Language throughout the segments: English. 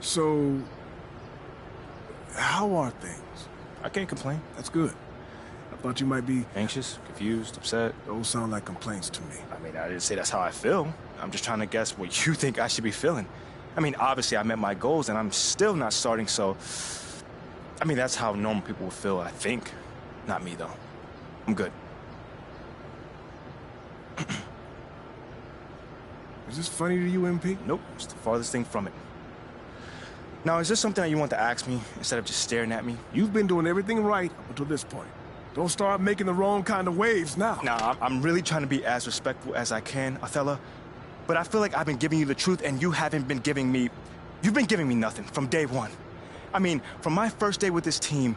So, how are things? I can't complain. That's good. I thought you might be... Anxious, confused, upset. Those sound like complaints to me. I mean, I didn't say that's how I feel. I'm just trying to guess what you think I should be feeling. I mean, obviously I met my goals and I'm still not starting, so... I mean, that's how normal people will feel, I think. Not me, though. I'm good. Is this funny to you, MP? Nope, it's the farthest thing from it. Now, is there something that you want to ask me instead of just staring at me? You've been doing everything right up until this point. Don't start making the wrong kind of waves now. Nah, I'm really trying to be as respectful as I can, Othello. But I feel like I've been giving you the truth and you haven't been giving me... You've been giving me nothing from day one. I mean, from my first day with this team,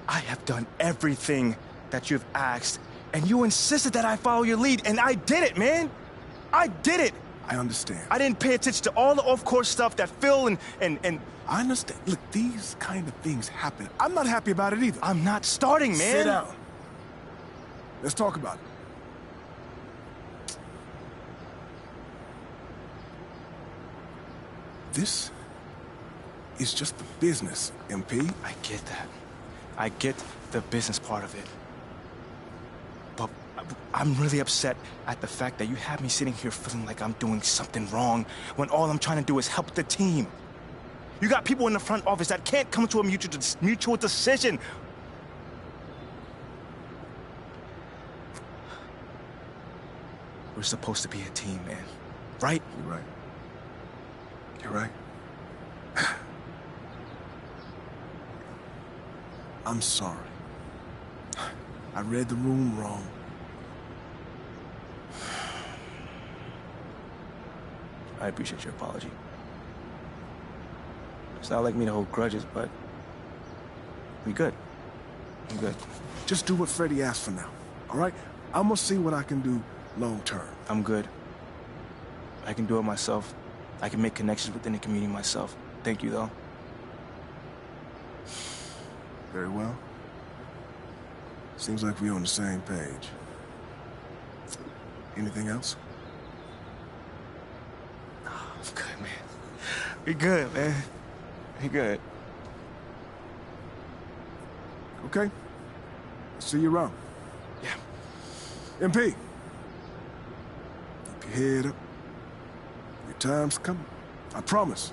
I have done everything that you've asked, and you insisted that I follow your lead, and I did it, man! I did it! I understand. I didn't pay attention to all the off-course stuff that Phil and... I understand. Look, these kind of things happen. I'm not happy about it either. I'm not starting, man! Sit down. Let's talk about it. This is just the business, MP. I get that. I get the business part of it. But I'm really upset at the fact that you have me sitting here feeling like I'm doing something wrong when all I'm trying to do is help the team. You got people in the front office that can't come to a mutual decision. We're supposed to be a team, man. Right? You're right. You're right. I'm sorry. I read the room wrong. I appreciate your apology. It's not like me to hold grudges, but we good. I'm good. Just do what Freddie asked for now, all right? I'm gonna see what I can do long term. I'm good. I can do it myself. I can make connections within the community myself. Thank you, though. Very well. Seems like we're on the same page. Anything else? Oh, I'm good, man. We good, man. We good. Okay. See you around. Yeah. MP. Keep your head up. Your time's coming. I promise.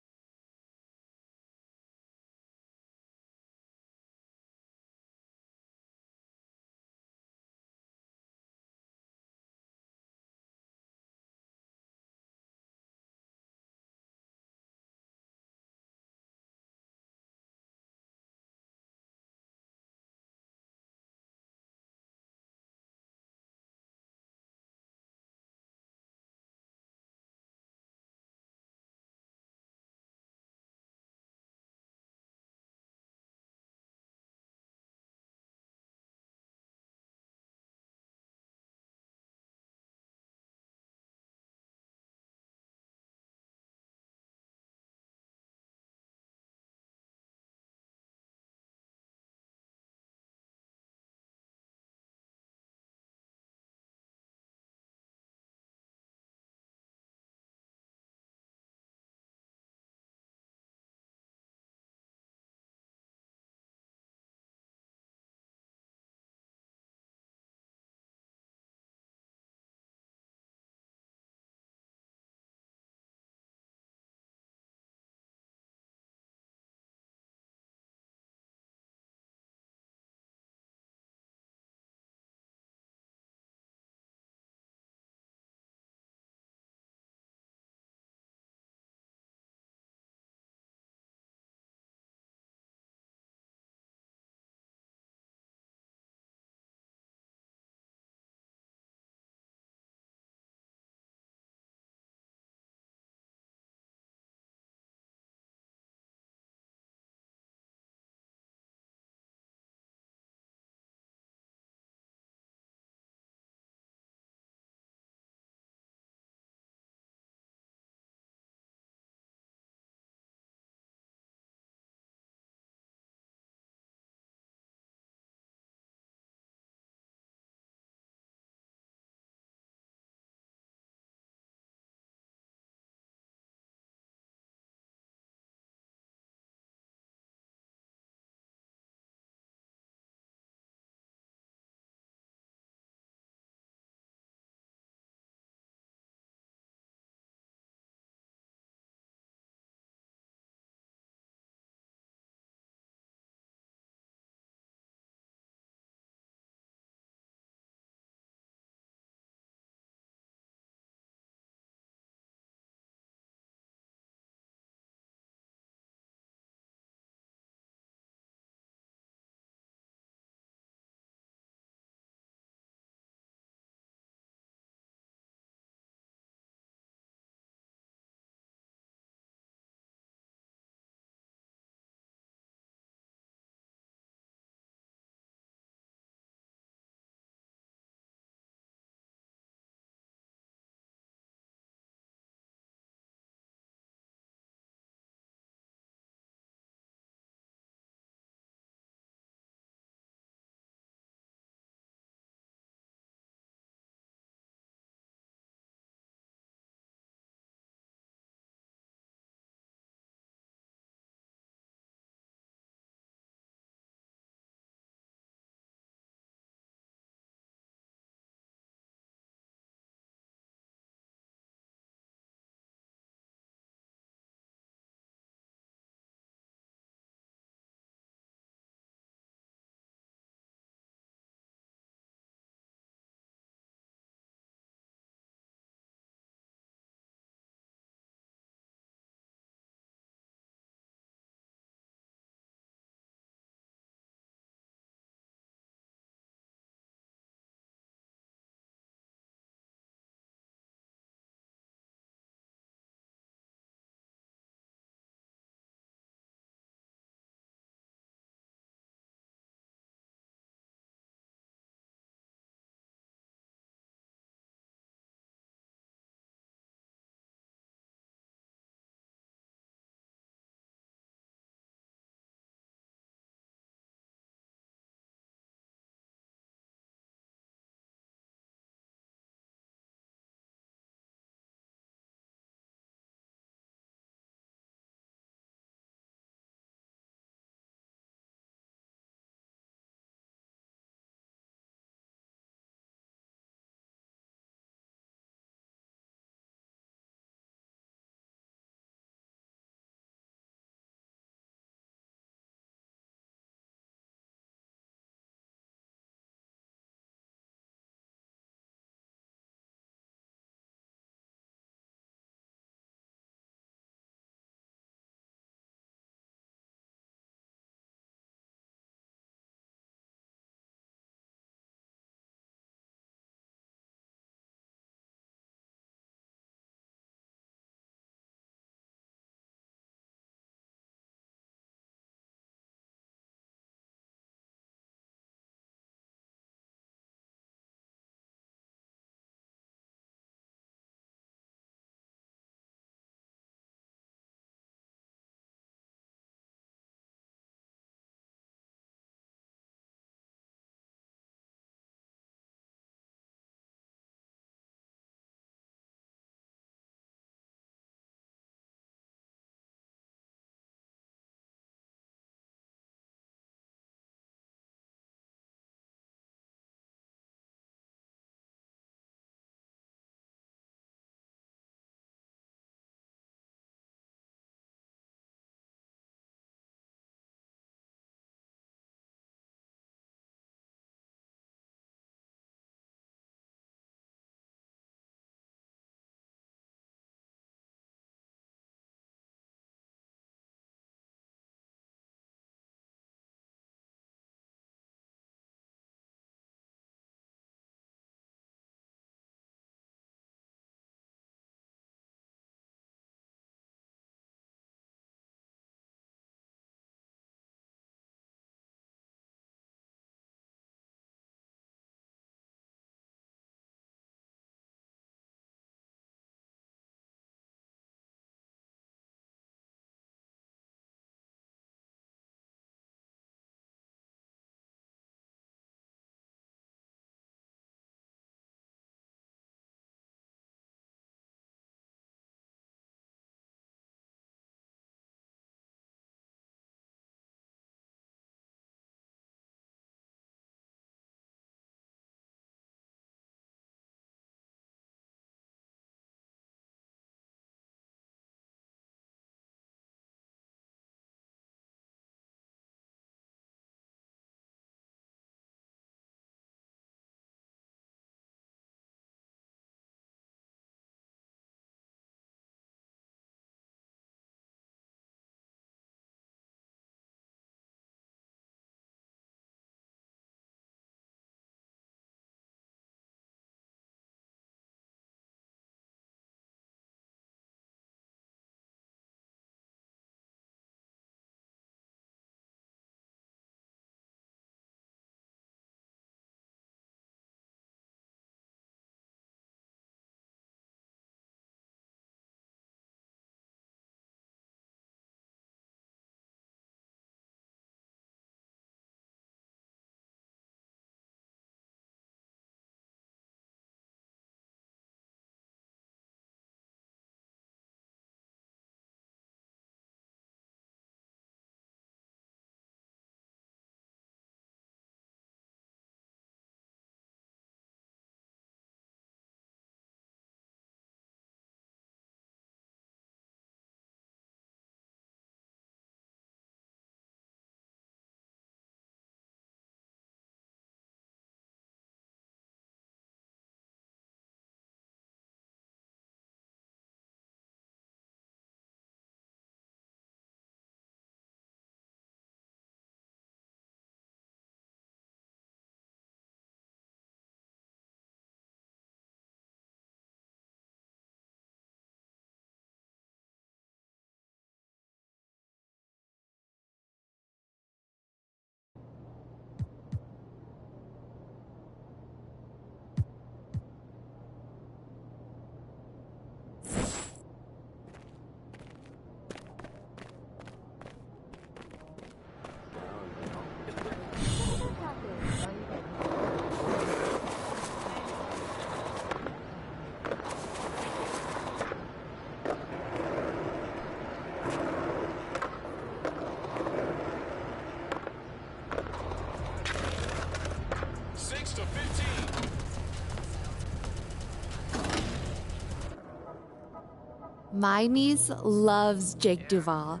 My niece loves Jake Duvall.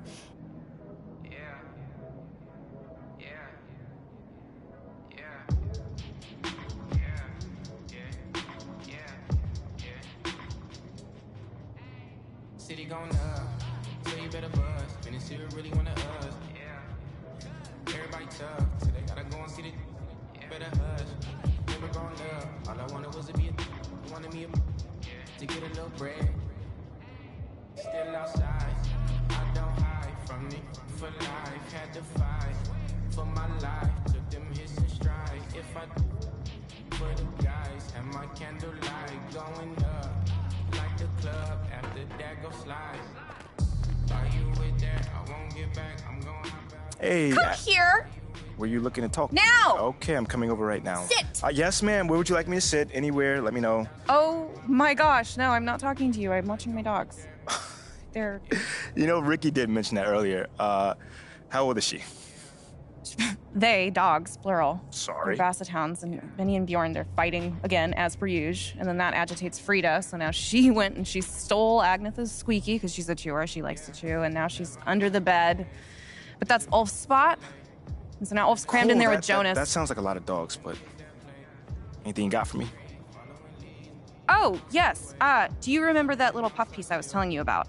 City going up, so you better buzz. Finna see who really wanna us. Everybody tough, so they gotta go and see the better hush. Never growing up, all I wanted was to be wanted me to get a little bread. Still outside, I don't hide from it for life. Had to fight for my life, took them hits in stride. If I for the guys, and my candlelight going up like the club. After that, go slide. Are you with that? I won't get back. I'm going back. Hey. Come here. Were you looking to talk? Now! Okay, I'm coming over right now. Sit! Yes, ma'am. Where would you like me to sit? Anywhere. Let me know. Oh my gosh, no, I'm not talking to you. I'm watching my dogs. They're... You know, Ricky did mention that earlier. How old is she? They, dogs, plural. Sorry. They're basset hounds, and Benny and Bjorn, they're fighting again, as per usual. And then that agitates Frida, so now she went and she stole Agnetha's squeaky, because she's a chewer, she likes to chew, and now she's under the bed. But that's Ulf's spot. And so now Ulf's crammed in there with Jonas. That sounds like a lot of dogs, but anything you got for me? Oh, yes. Do you remember that little puff piece I was telling you about?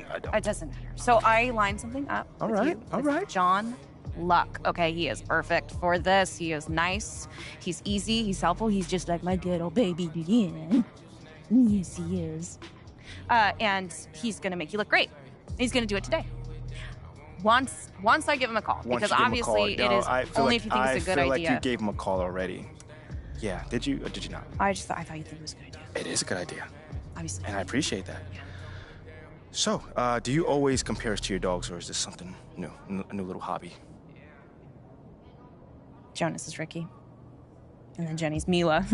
I don't. It doesn't matter. So I lined something up. All with right, you all with right. John Luck. Okay, he is perfect for this. He is nice. He's easy. He's helpful. He's just like my good old baby. Yeah. Yes, he is. And he's gonna make you look great. He's gonna do it today. Once I give him a call, because obviously it is only if you think it's a good idea. I feel like you gave him a call already. Yeah, did you or did you not? I thought you think it was a good idea. It is a good idea, Obviously. and I appreciate that. Yeah. So, do you always compare us to your dogs, or is this something new, a new little hobby? Jonas is Ricky. And then Jenny's Mila.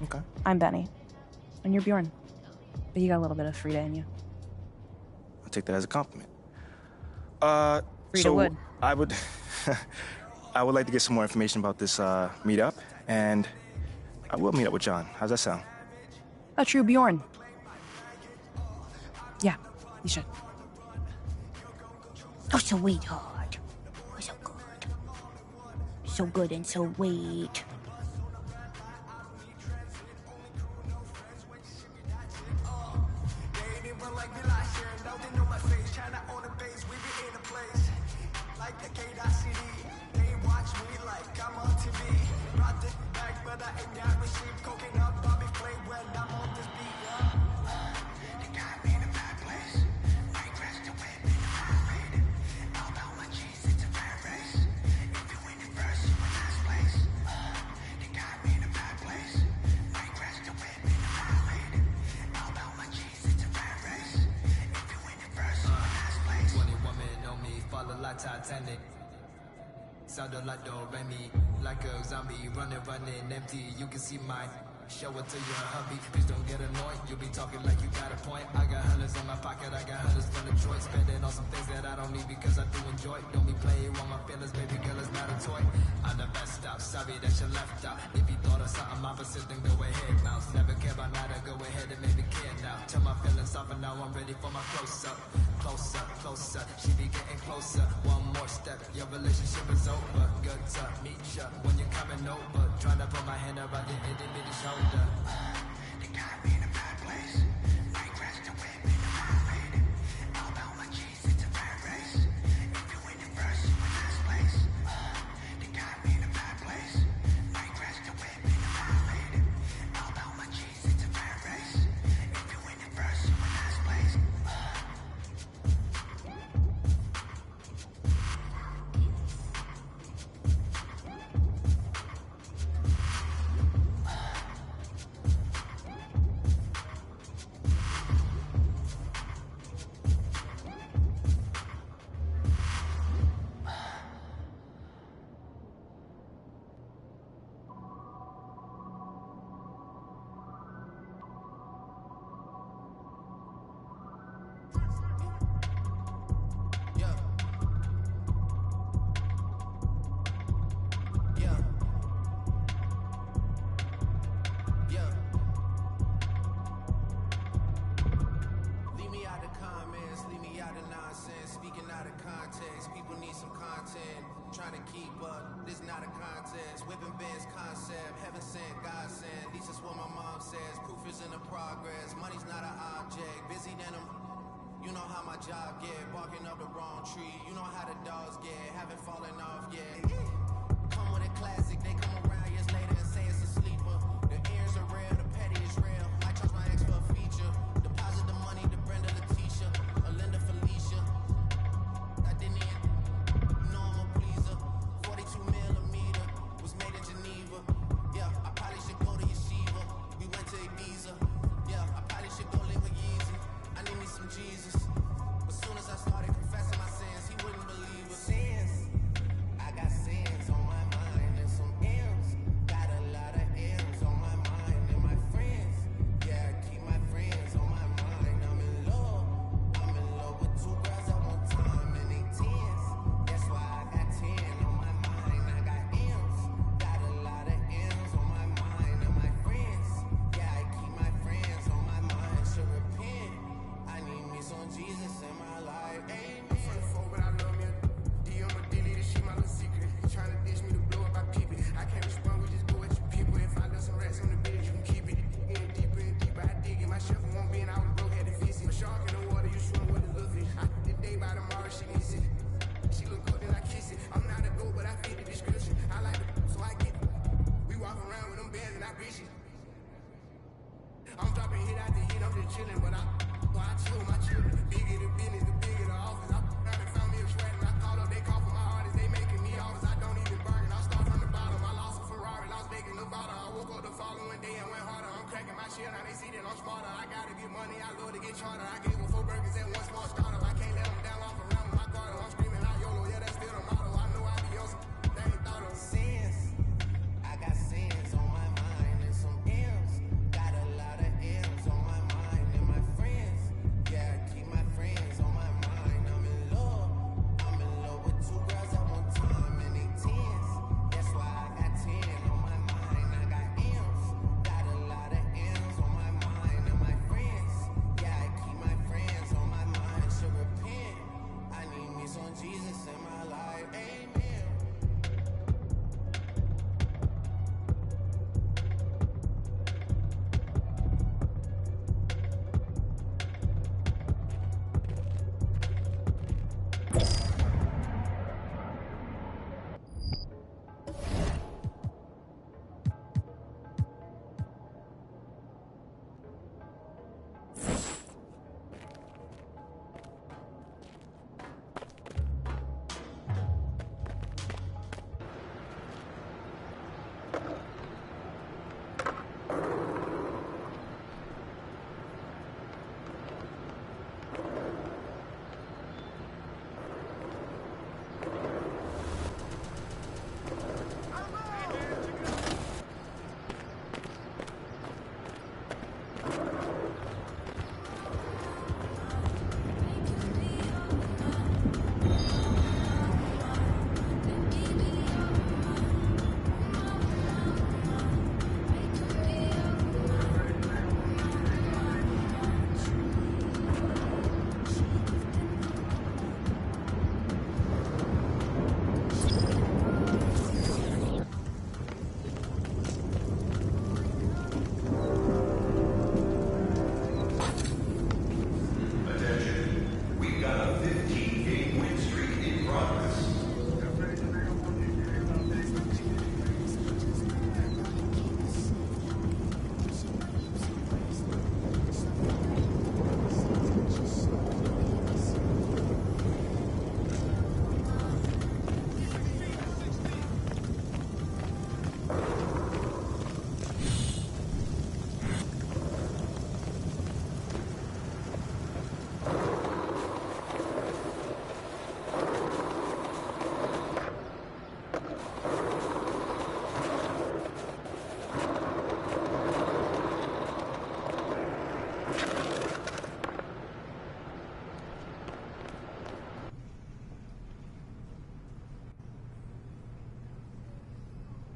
Okay. I'm Benny. And you're Bjorn. But you got a little bit of Frida in you. I'll take that as a compliment. Frida so would. I would, I would like to get some more information about this meetup, and I will meet up with John. How's that sound? A true Bjorn. Yeah, you should. Oh, sweetheart. Oh, so good. So good and so sweet. Titanic. Sounded like do re mi, like a zombie running empty. You can see my show it to your hubby. Please don't get annoyed. You'll be talking like you got a point. I got hundreds in my pocket. I got hundreds from Detroit. Spending on some things that I don't need because I do enjoy. Don't be playing with my feelings, baby girl. It's not a toy. I'm the best out. Sorry that you left out. If you thought of something opposite, then go ahead now. Never care about nada. Go ahead and make me care now. Turn my feelings off and now I'm ready for my close up. Closer, closer, she be getting closer. One more step, your relationship is over. Good to meet ya when you're coming over. Trying to put my hand around your itty bitty shoulder. They got me in a bad place. Might crash the whip in the highway. All about my cheese, it's a bad race. If you win it first, you win last place. They got me in a bad place. Might crash the whip in the highway. All about my cheese, it's a bad race. If you win it first, you win last place. trying to keep up. This not a contest. Whipping bands concept. Heaven sent, God sent. At least that's what my mom says. Proof is in the progress. Money's not an object. Busy than them. You know how my job get. Barking up the wrong tree. You know how the dogs get. Haven't fallen off yet. Come with a classic. They come around years later and say it's a sleeper. The ears are real. The petty is real. Might charge my ex for a feature. Deposit the money to Brenda Letitia. Or Linda Felicia. I didn't even know I'm a pleaser. 42 millimeter was made in Geneva. Yeah, I probably should go to Yeshiva. We went to Ibiza. Yeah, I probably should go live with Yeezy. I need me some Jesus. As soon as I started confessing my sins, he wouldn't believe it. Sins. I got sins on my mind and some M's. Got a lot of M's on my mind and my friends. Yeah, I keep my friends on my mind. I'm in love with two girls at one time and they tens. That's why I got 10 on my mind. I got M's. Got a lot of M's on my mind and my friends. Yeah, I keep my friends on my mind. Should repent. I need me some Jesus in my life. Amen. But I love me. D on my dilly, this shit my little secret. Trying to dish me to blow up, I peep it. I can't respond, we just go at your people. If I left some rats on the bed, you can keep it. In deeper and deeper, I dig it. My chef won't be, and I was broke, had to fix it. A shark in the water, you swim with the little fish. I did the day by tomorrow, she needs it. She look good, then I kiss it. I'm not a goat, but I fit the description. I like it, so I get it. We walk around with them bands and I bitch it. I'm dropping hit after hit, I'm just chilling, but I chill with my children. The bigger the business, the bigger the office. I found me a sweat and I called up, they call for my artists, they making me offers. I don't even bargain, I start from the bottom. I lost a Ferrari, lost Vegas, Nevada. I woke up the following day and went harder. I'm cracking my shit, now they see that I'm smarter. I gotta get money, I love to get charter. I gave them 4 burgers and 1 small startup. I can't let them down off around with my garter. I'm screaming out YOLO, yeah, that's still the motto. I know I be on some, they ain't thought of. Sins. I got sins on my mind and some M's. Got a lot of M's on my mind and my friends. Yeah, I keep my friends on my mind. I'm in love with two girls at one time and they tens. That's why I got 10 on my mind. I got M's. Got a lot of M's on my mind and my friends. Yeah, I keep my friends on my mind. Should repent. I need me some Jesus in my life. Amen.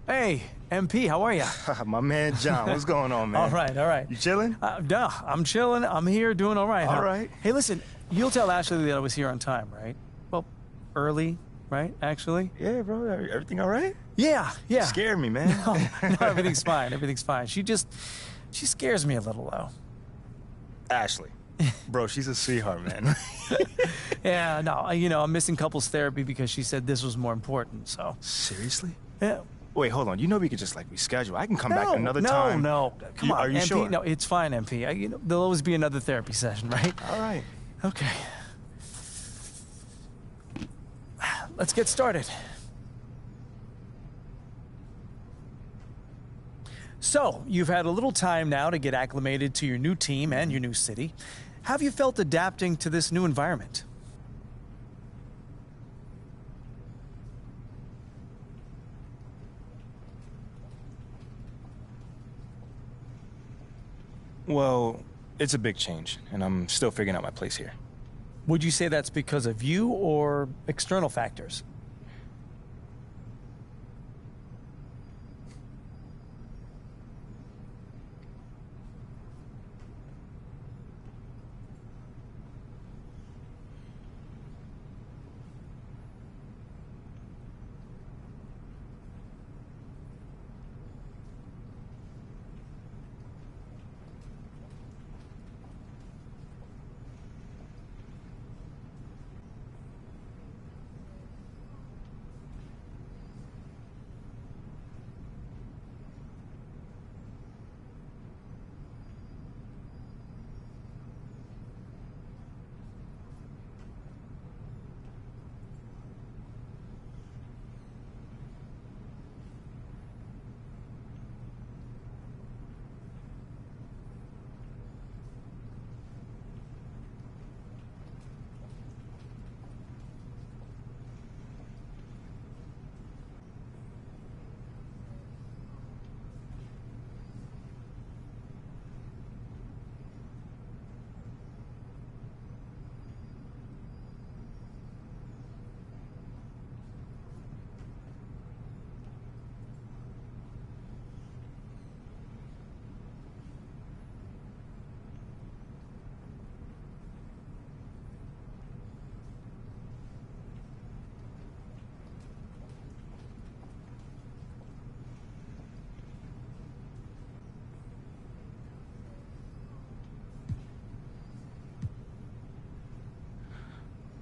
Hey, MP, how are you? My man John, what's going on, man? All right, all right. You chilling? Duh, I'm chilling. I'm here doing all right. All right. Hey, listen, you'll tell Ashley that I was here on time, right? Well, early, right? Actually. Yeah, bro. Everything all right? Yeah. You scared me, man. No, everything's fine. Everything's fine. She scares me a little though. Ashley. Bro, she's a sweetheart, man. Yeah, no, I'm missing couples therapy because she said this was more important, so. Seriously? Yeah. Wait, hold on. You know we could just, like, reschedule. I can come back another time. No. Come on, Are you MP. sure? No, it's fine, MP. There'll always be another therapy session, right? All right. Okay. Let's get started. So, you've had a little time now to get acclimated to your new team and your new city. How have you felt adapting to this new environment? Well, it's a big change, and I'm still figuring out my place here. Would you say that's because of you or external factors?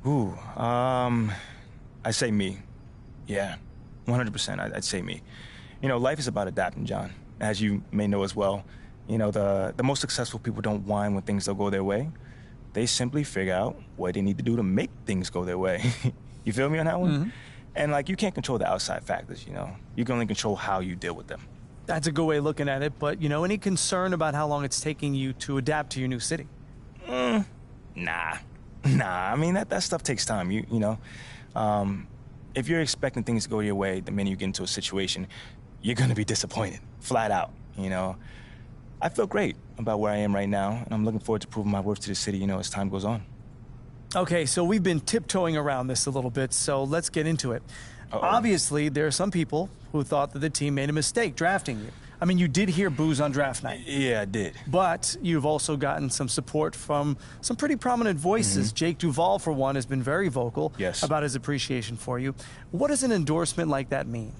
Ooh, I say me. Yeah, 100%, I'd say me. Life is about adapting, John. As you may know as well, the most successful people don't whine when things don't go their way. They simply figure out what they need to do to make things go their way. You feel me on that one? Mm-hmm. And, you can't control the outside factors, You can only control how you deal with them. That's a good way of looking at it, but, any concern about how long it's taking you to adapt to your new city? Nah. I mean, that stuff takes time, if you're expecting things to go your way the minute you get into a situation, you're gonna be disappointed, flat out, I feel great about where I am right now, and I'm looking forward to proving my worth to the city, as time goes on. Okay, so we've been tiptoeing around this a little bit, so let's get into it. Uh-oh. Obviously, there are some people who thought that the team made a mistake drafting you. I mean, you did hear boos on draft night. Yeah, I did. But you've also gotten some support from some pretty prominent voices. Jake Duvall, for one, has been very vocal about his appreciation for you. What does an endorsement like that mean?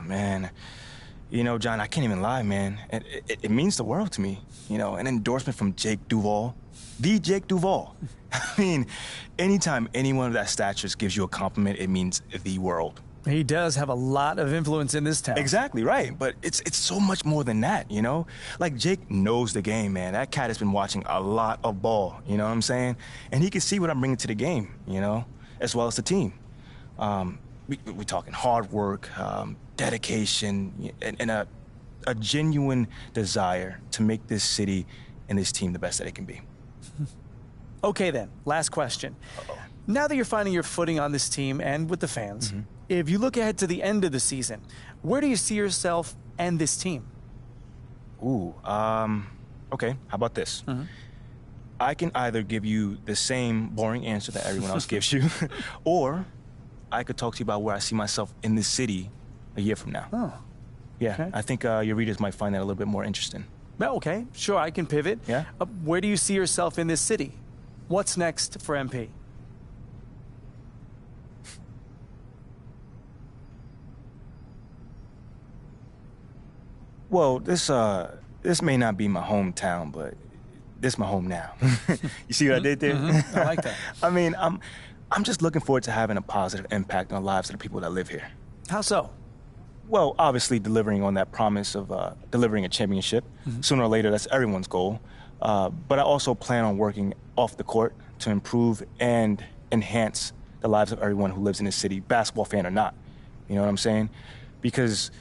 Man. You know, John, I can't even lie, man. It means the world to me. You know, an endorsement from Jake Duvall. The Jake Duvall. I mean, anytime anyone of that stature gives you a compliment, it means the world. He does have a lot of influence in this town. Exactly, right. But it's so much more than that, you know? Like, Jake knows the game, man. That cat has been watching a lot of ball, you know what I'm saying? And he can see what I'm bringing to the game, you know, as well as the team. We're talking hard work, dedication, and a genuine desire to make this city and this team the best that it can be. Okay, then. Last question. Uh-oh. Now that you're finding your footing on this team and with the fans, if you look ahead to the end of the season, where do you see yourself and this team? Ooh, okay, how about this? I can either give you the same boring answer that everyone else gives you, or I could talk to you about where I see myself in this city a year from now. Oh. Yeah, Okay. I think your readers might find that a little bit more interesting. Well, okay, sure, I can pivot. Yeah? Where do you see yourself in this city? What's next for MP? Well, this may not be my hometown, but this is my home now. You see what I did there? I like that. I mean, I'm just looking forward to having a positive impact on the lives of the people that live here. How so? Well, obviously delivering on that promise of delivering a championship. Sooner or later, that's everyone's goal. But I also plan on working off the court to improve and enhance the lives of everyone who lives in this city, basketball fan or not. You know what I'm saying? Because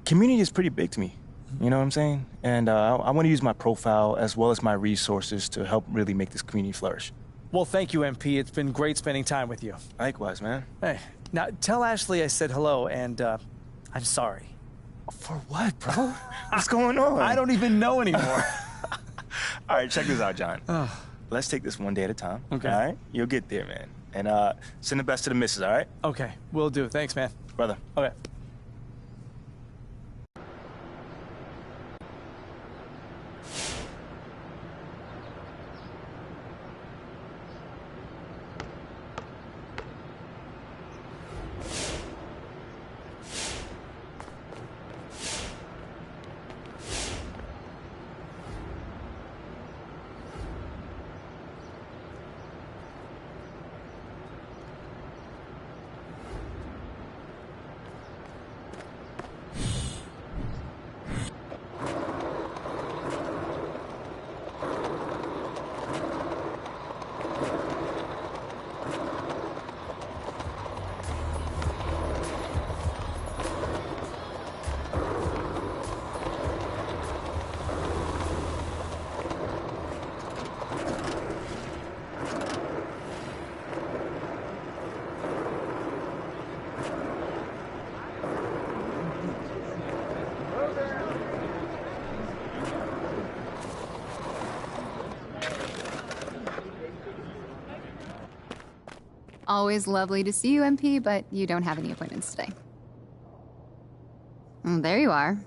community is pretty big to me. You know what I'm saying? And I want to use my profile as well as my resources to help really make this community flourish. Well, thank you, MP. It's been great spending time with you. Likewise, man. Hey, now tell Ashley I said hello, and I'm sorry. For what, bro? What's going on? I don't even know anymore. All right, check this out, John. Let's take this one day at a time. Okay. All right? You'll get there, man. And send the best to the missus, all right? Okay, will do. Thanks, man. Brother. Okay. Always lovely to see you, MP, but you don't have any appointments today. Oh, there you are.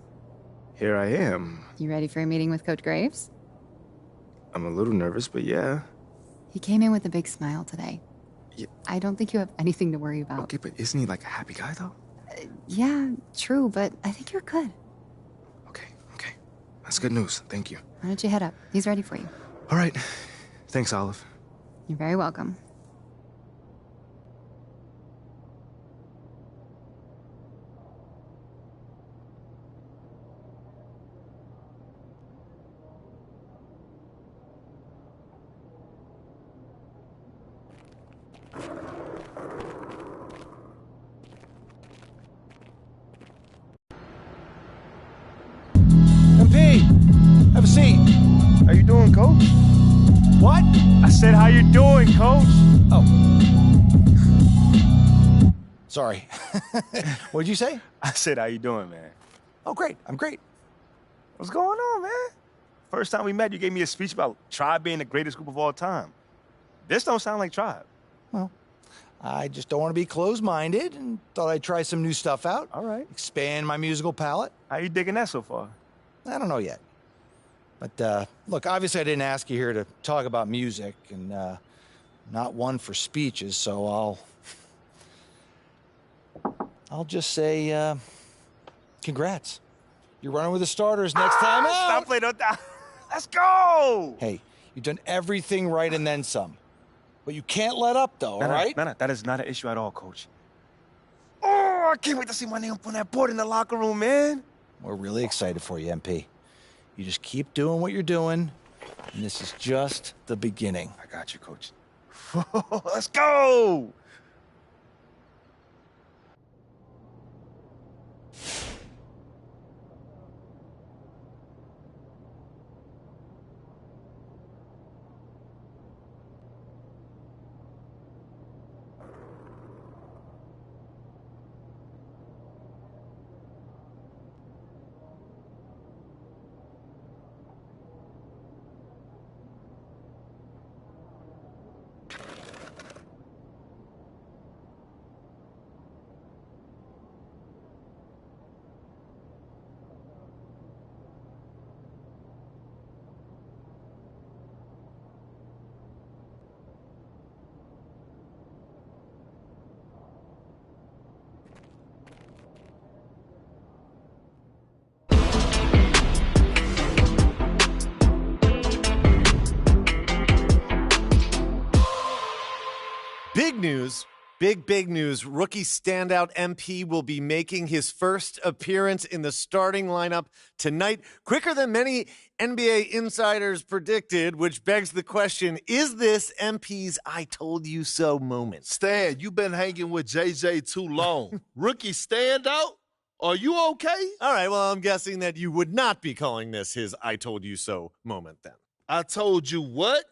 Here I am. You ready for a meeting with Coach Graves? I'm a little nervous, but yeah. He came in with a big smile today. Yeah. I don't think you have anything to worry about. Okay, but isn't he like a happy guy, though? Yeah, true, but I think you're good. Okay. That's good news. Thank you. Why don't you head up? He's ready for you. All right. Thanks, Olive. You're very welcome. MP, have a seat. How you doing, Coach? What? I said, how you doing, Coach? Oh. Sorry. What did you say? I said, how you doing, man? Oh, great. I'm great. What's going on, man? First time we met, you gave me a speech about Tribe being the greatest group of all time. This don't sound like Tribe. Well, I just don't want to be closed-minded and thought I'd try some new stuff out. All right. Expand my musical palette. How you digging that so far? I don't know yet. But, look, obviously I didn't ask you here to talk about music, and not one for speeches, so I'll just say, congrats. You're running with the starters next time out. Stop playing on that. Let's go. Hey, you've done everything right and then some. But you can't let up, though, all right? No, that is not an issue at all, Coach. Oh, I can't wait to see my name up on that board in the locker room, man. We're really excited for you, MP. You just keep doing what you're doing, and this is just the beginning. I got you, Coach. Let's go. Big news, big news. Rookie standout MP will be making his first appearance in the starting lineup tonight, quicker than many NBA insiders predicted, which begs the question, is this MP's I told you so moment? Stan, you've been hanging with JJ too long. Rookie standout? Are you okay? All right, well, I'm guessing that you would not be calling this his I told you so moment then. I told you what?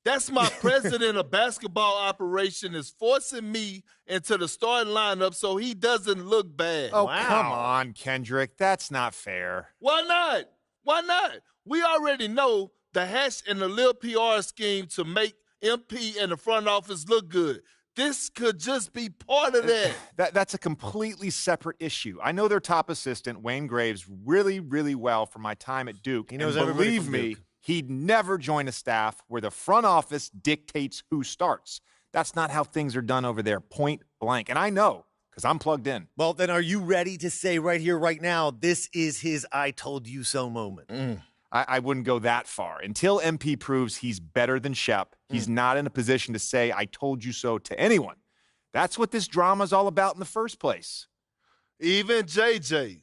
That's my president of basketball operation is forcing me into the starting lineup so he doesn't look bad. Oh, wow. Come on, Kendrick. That's not fair. Why not? Why not? We already know the hash and the little PR scheme to make MP and the front office look good. This could just be part of that. That's a completely separate issue. I know their top assistant, Wayne Graves, really, really well from my time at Duke. He knows and everybody believe from me, Duke. He'd never join a staff where the front office dictates who starts. That's not how things are done over there, point blank. And I know, because I'm plugged in. Well, then are you ready to say right here, right now, this is his I told you so moment? I wouldn't go that far. Until MP proves he's better than Shep, he's not in a position to say, I told you so to anyone. That's what this drama's all about in the first place. Even JJ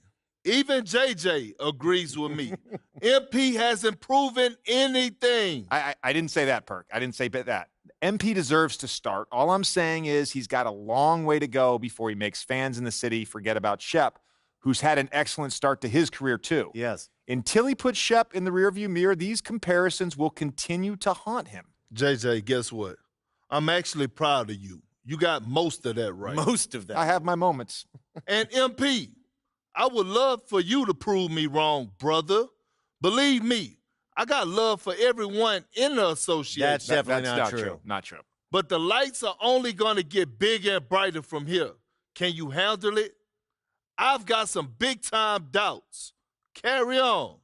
agrees with me. MP hasn't proven anything. I didn't say that, Perk. I didn't say that. MP deserves to start. All I'm saying is he's got a long way to go before he makes fans in the city forget about Shep, who's had an excellent start to his career too. Yes. Until he puts Shep in the rearview mirror, these comparisons will continue to haunt him. JJ, guess what? I'm actually proud of you. You got most of that right. Most of that. I have my moments. And MP, I would love for you to prove me wrong, brother. Believe me, I got love for everyone in the association. That's definitely not true. Not true. But the lights are only going to get bigger and brighter from here. Can you handle it? I've got some big-time doubts. Carry on.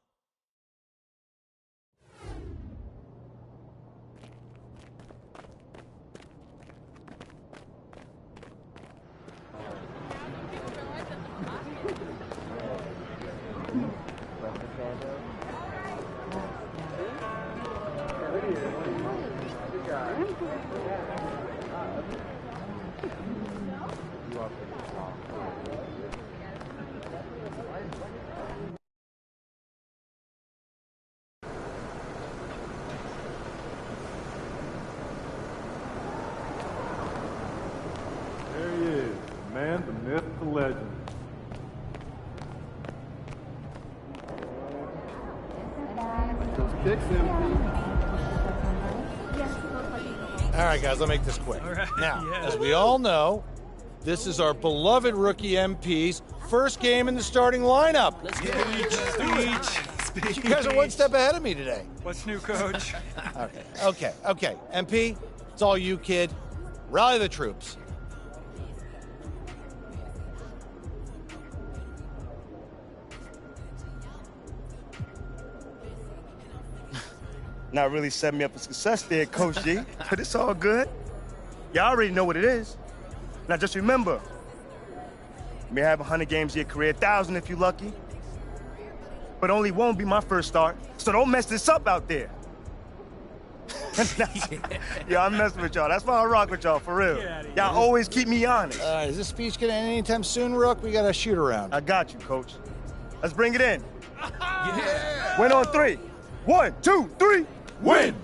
There he is, the man, the myth, the legend. Kicks him. All right, guys, let me make this quick. Now, as we all know, this is our beloved rookie MP's first game in the starting lineup. Let's go. You guys are one step ahead of me today. What's new, Coach? Okay. MP, it's all you, kid. Rally the troops. Not really setting me up for success there, Coach G, but it's all good. Y'all already know what it is. Now just remember, You may have 100 games in your career, 1,000 if you're lucky. But only won't be my first start, so don't mess this up out there. Yo, I'm messing with y'all. That's why I rock with y'all, for real. Y'all always keep me honest. Is this speech gonna end anytime soon, Rook? We got a shoot around. I got you, Coach. Let's bring it in. Win on 3. 1, 2, 3, win!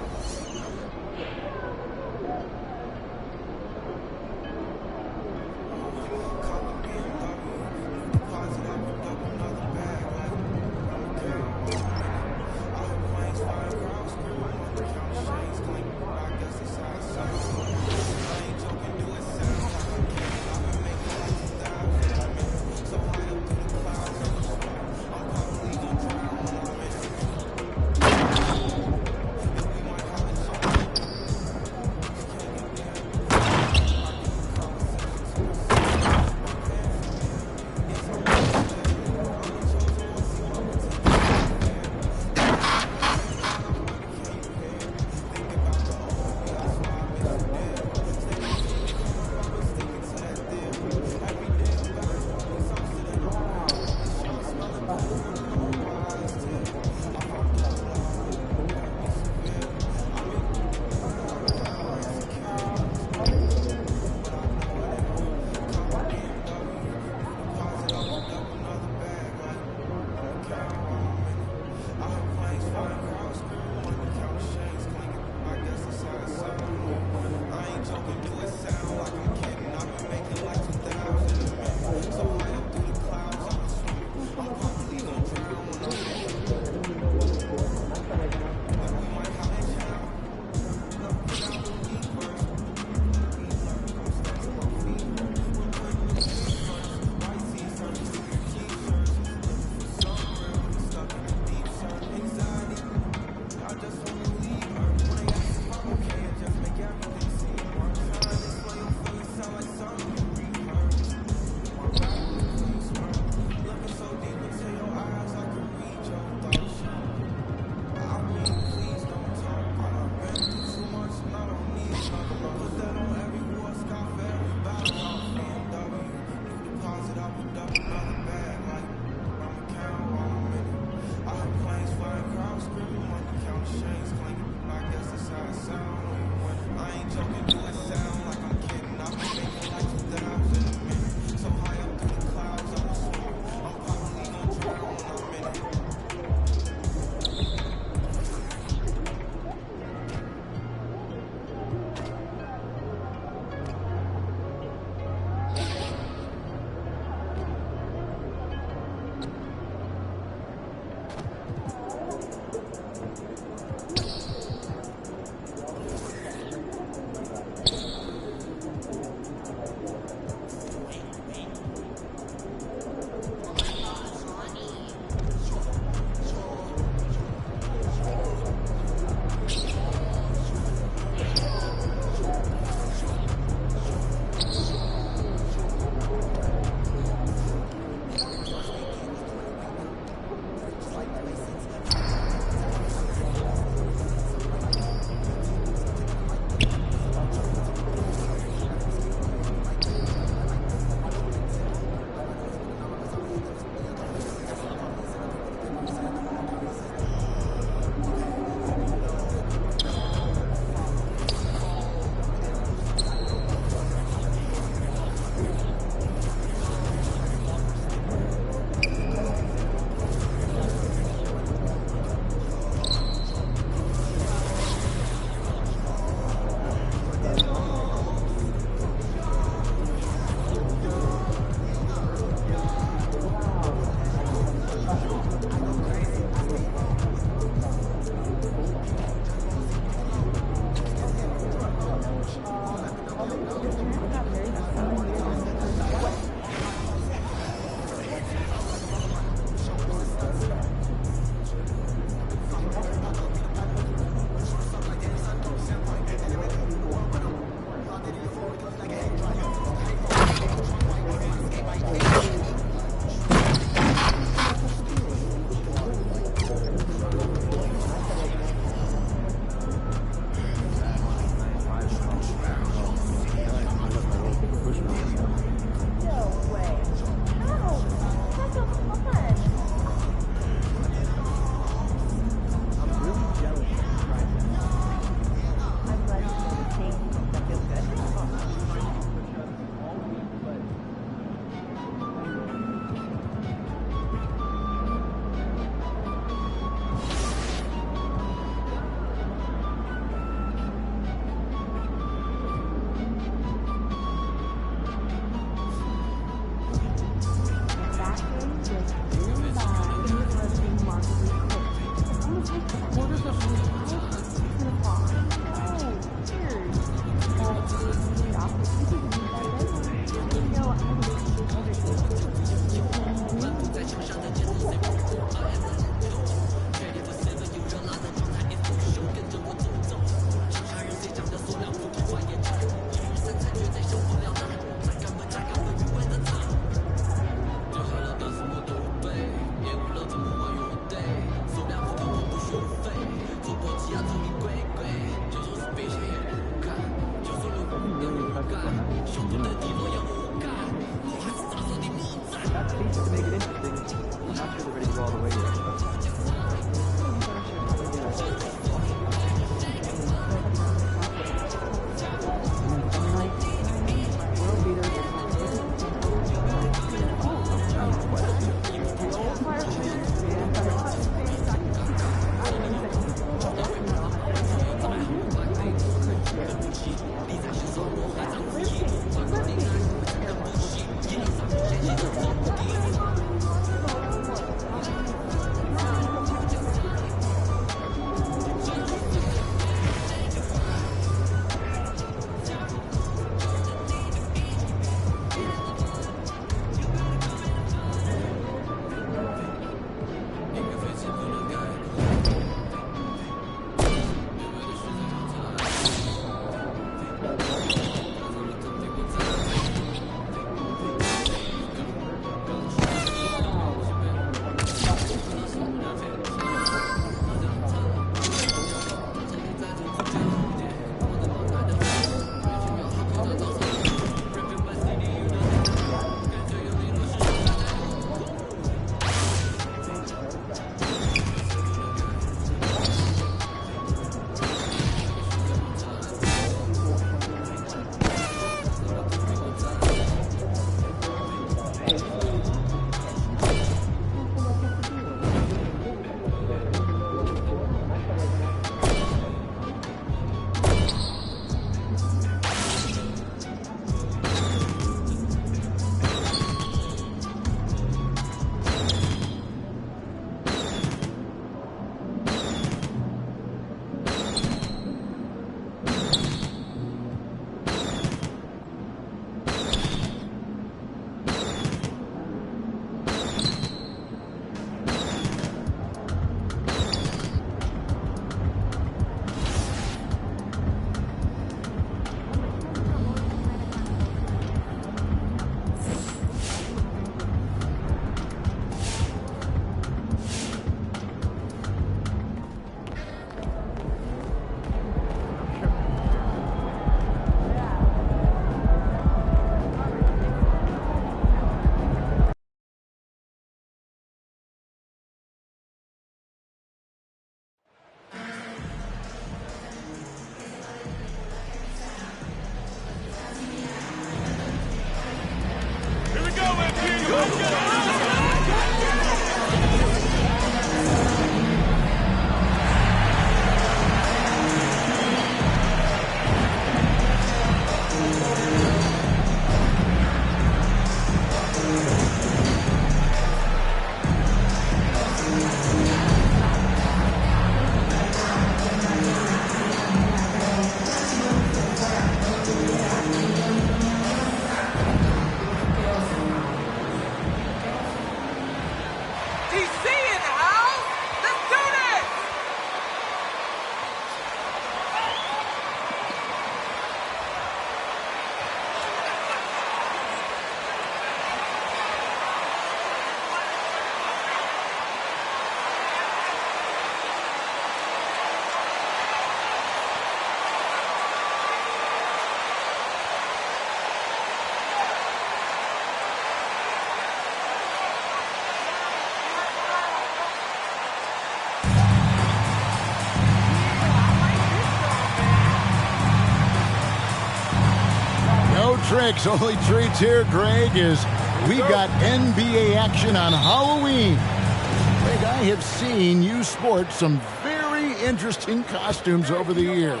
tricks, only treats here, Greg, is we've got NBA action on Halloween. Greg, I have seen you sport some very interesting costumes over the years.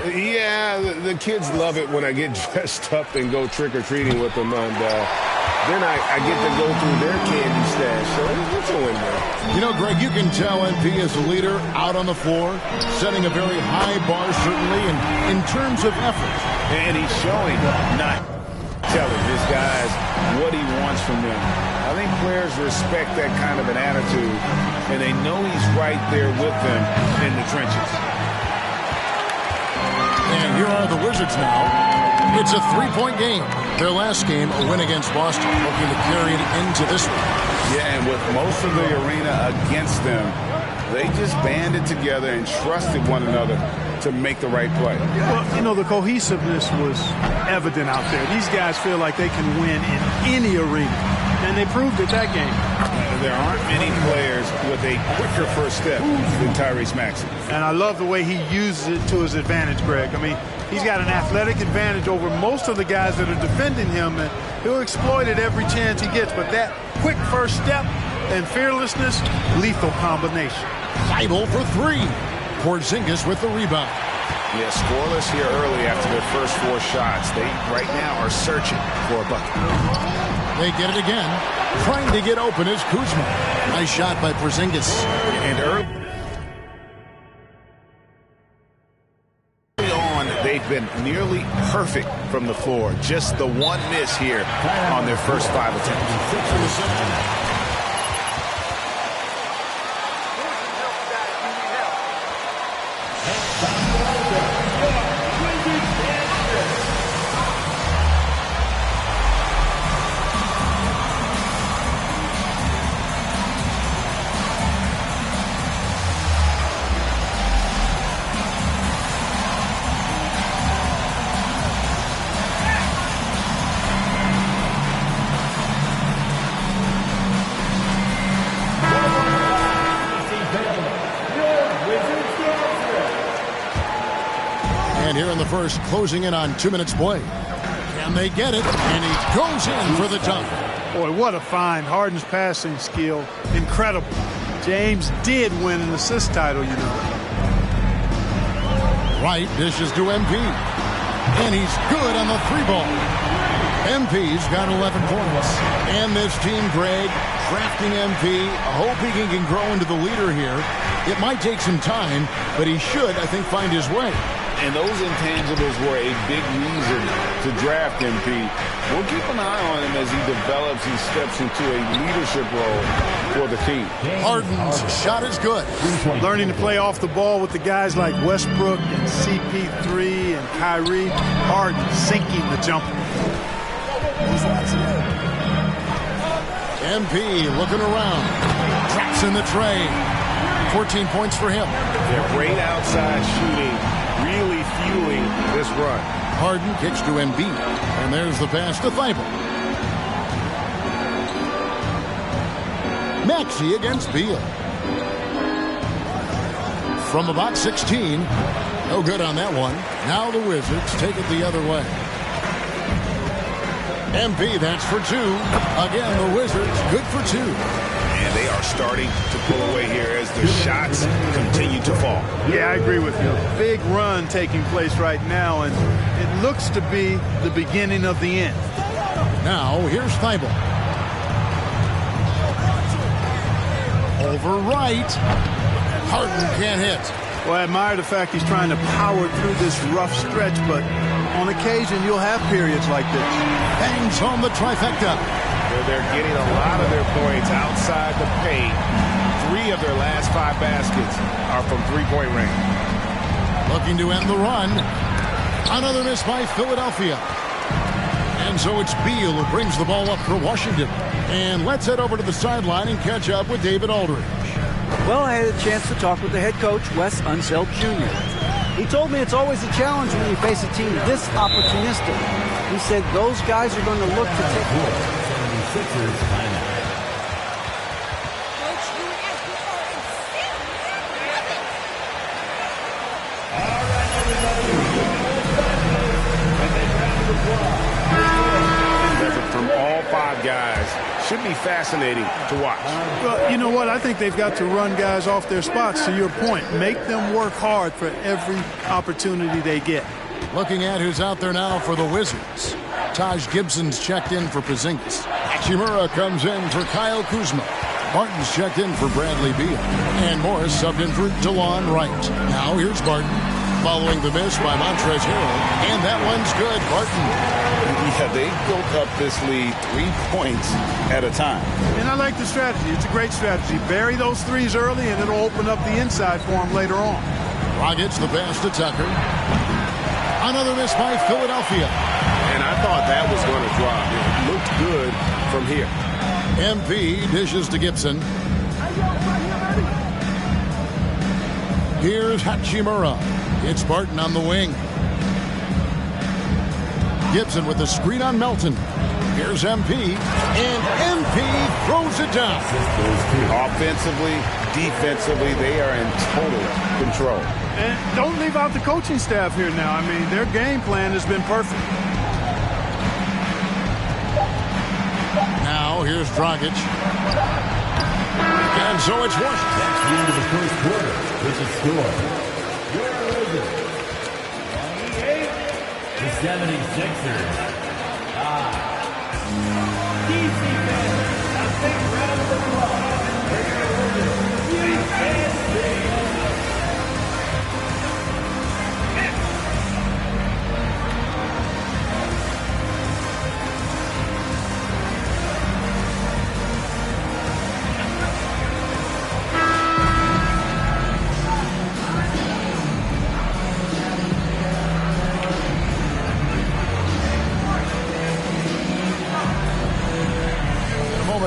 Yeah, the kids love it when I get dressed up and go trick-or-treating with them, and then I get to go through their candy stash, so it's a win-win. You know, Greg, you can tell MP is a leader out on the floor, setting a very high bar, certainly, and in terms of effort. And he's showing, not telling his guys what he wants from them. I think players respect that kind of an attitude, and they know he's right there with them in the trenches. And here are the Wizards now. It's a three-point game. Their last game, a win against Boston, looking to carry it into this one. Yeah, and with most of the arena against them, they just banded together and trusted one another to make the right play. Well, you know, the cohesiveness was evident out there. These guys feel like they can win in any arena, and they proved it that game. There aren't many players with a quicker first step than Tyrese Maxey. And I love the way he uses it to his advantage, Greg. I mean, he's got an athletic advantage over most of the guys that are defending him, and he'll exploit it every chance he gets. But that quick first step and fearlessness, lethal combination. Seibel for three. Porzingis with the rebound. Yeah, scoreless here early after their first four shots. They right now are searching for a bucket. They get it again. Trying to get open is Kuzma. Nice shot by Porzingis. And early on, they've been nearly perfect from the floor. Just the one miss here on their first 5 attempts. And here in the first, closing in on 2 minutes play. Can they get it? And he goes in for the dunk. Boy, what a find. Harden's passing skill, incredible. James did win an assist title, you know. Wright dishes to MP. And he's good on the three ball. MP's got 11 points. And this team, Greg, drafting MP, hoping he can grow into the leader here. It might take some time, but he should, I think, find his way. And those intangibles were a big reason to draft MP. We'll keep an eye on him as he develops and steps into a leadership role for the team. Harden's shot is good. Learning to play off the ball with the guys like Westbrook and CP3 and Kyrie. Harden sinking the jumper. MP looking around. Traps in the tray. 14 points for him. They're great outside shooting, really fueling this run. Harden kicks to Embiid, and there's the pass to Thibault. Maxey against Beal. From about 16, no good on that one. Now the Wizards take it the other way. MP, that's for two. Again, the Wizards, good for two. And they are starting to pull away here as the shots continue to fall. Yeah, I agree with you. Big run taking place right now, and it looks to be the beginning of the end. Now, here's Thibault. Over Wright. Harden can't hit. Well, I admire the fact he's trying to power through this rough stretch, but on occasion you'll have periods like this. Bangs home the trifecta. They're getting a lot of their points outside the paint. 3 of their last 5 baskets are from three-point range. Looking to end the run. Another miss by Philadelphia. And so it's Beal who brings the ball up for Washington. And let's head over to the sideline and catch up with David Aldridge. Well, I had a chance to talk with the head coach, Wes Unseld Jr. He told me it's always a challenge when you face a team this opportunistic. He said those guys are going to look to take it. from all 5 guys should be fascinating to watch. Well, you know what? I think they've got to run guys off their spots, to your point. Make them work hard for every opportunity they get. Looking at who's out there now for the Wizards. Taj Gibson's checked in for Porzingis. Hachimura comes in for Kyle Kuzma. Barton's checked in for Bradley Beal. And Morris subbed in for DeLon Wright. Now here's Barton, following the miss by Montrezl Harrell. And that one's good. Barton. Yeah, they built up this lead 3 points at a time. And I like the strategy. It's a great strategy. Bury those threes early, and it'll open up the inside for them later on. Dragic the pass to Tucker. Another miss by Philadelphia. And I thought that was going to drop. It looked good from here. MP dishes to Gibson. Here's Hachimura. It's Barton on the wing. Gibson with the screen on Melton. Here's MP. And MP throws it down. Offensively, defensively, they are in total control. And don't leave out the coaching staff here now. I mean, their game plan has been perfect. Now, here's Dragic. And so it's one. That's the end of the first quarter. With the score, your Wizards, 28, the 76ers. DC fans, a big round of applause for your Wizards, USA.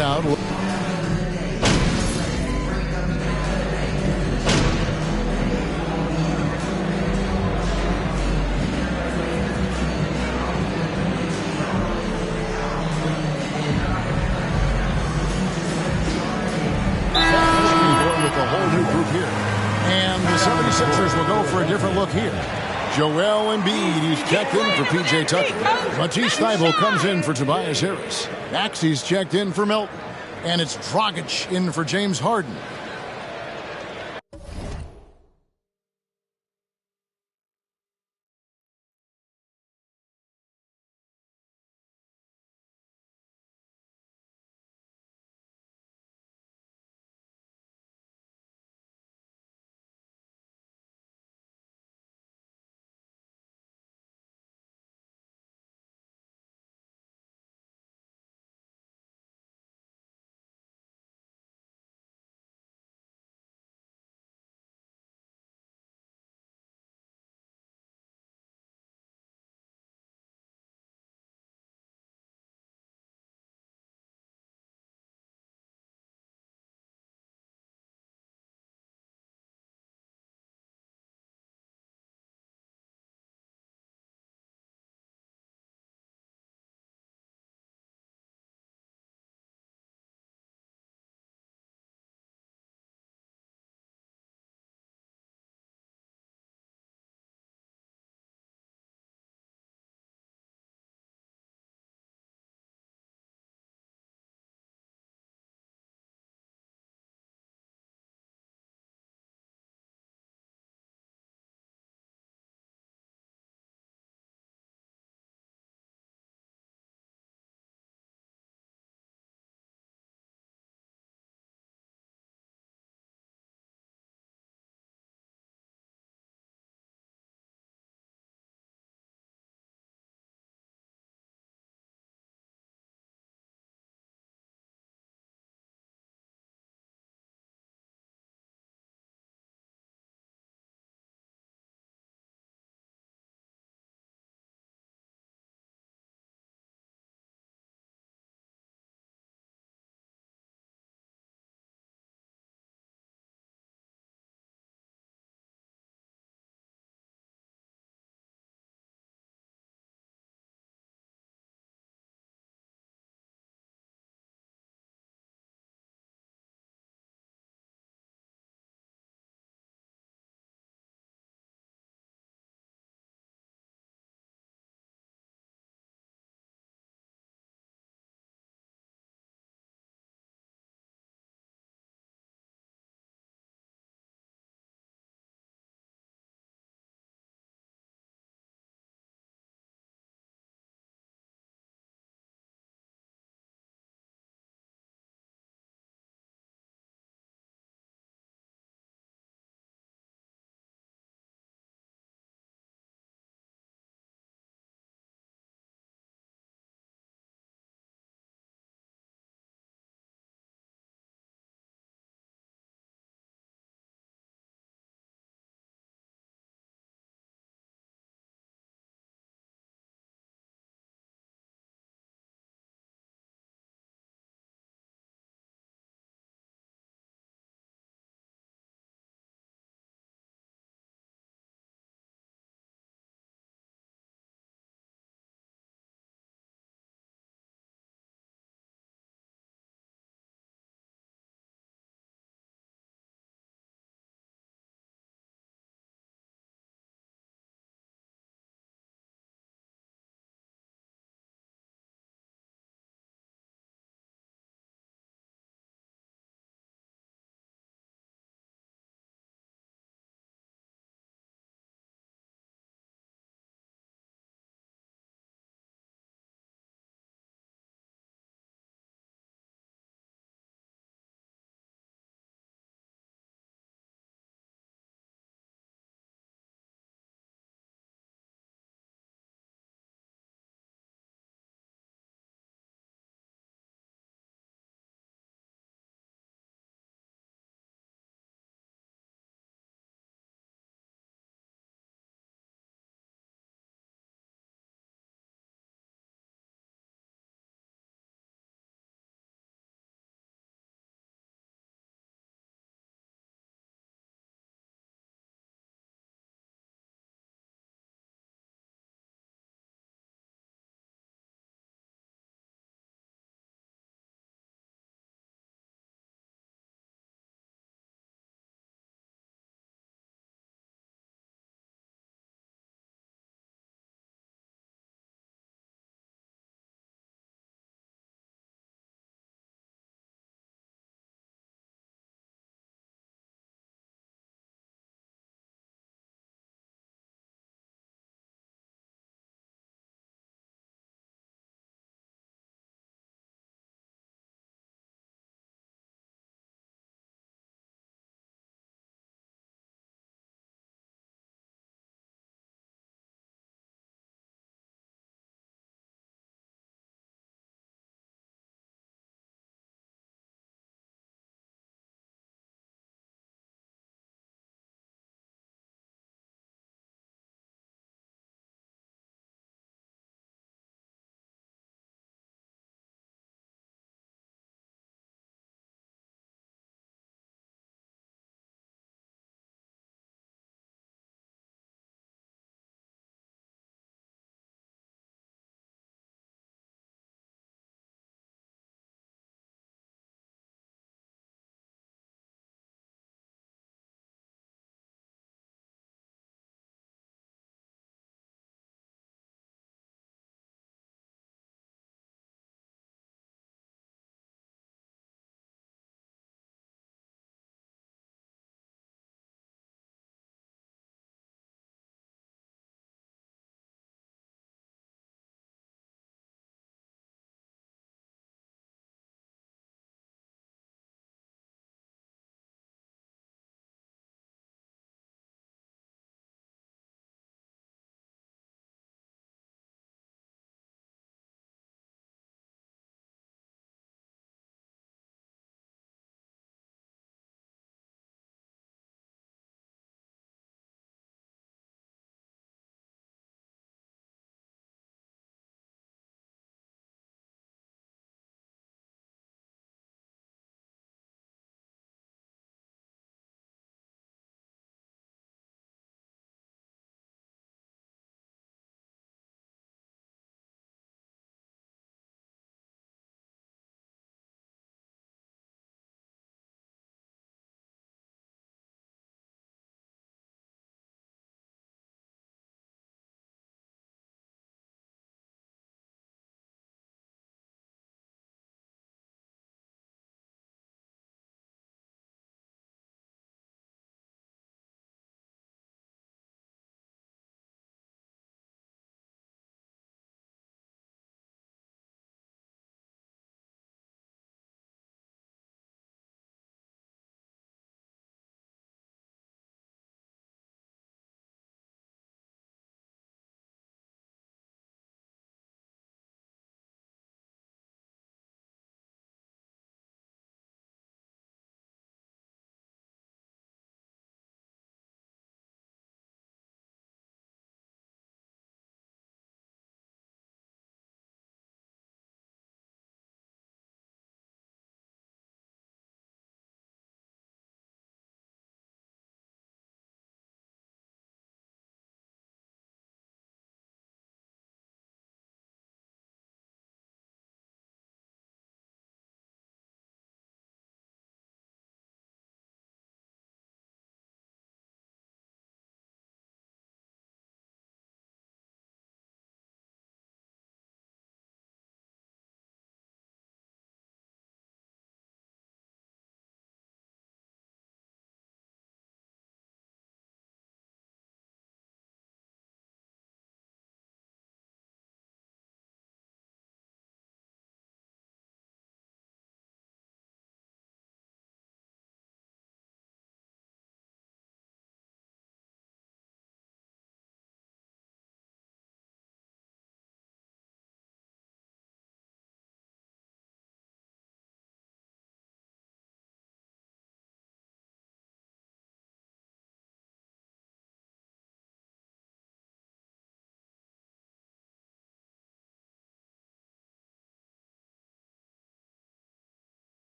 Out. With a whole new group here. And the 76ers will go for a different look here. Joel Embiid, he's checked in for P.J. Tucker. Matisse Thybulle comes in for Tobias Harris. Maxey's checked in for Melton. And it's Dragic in for James Harden.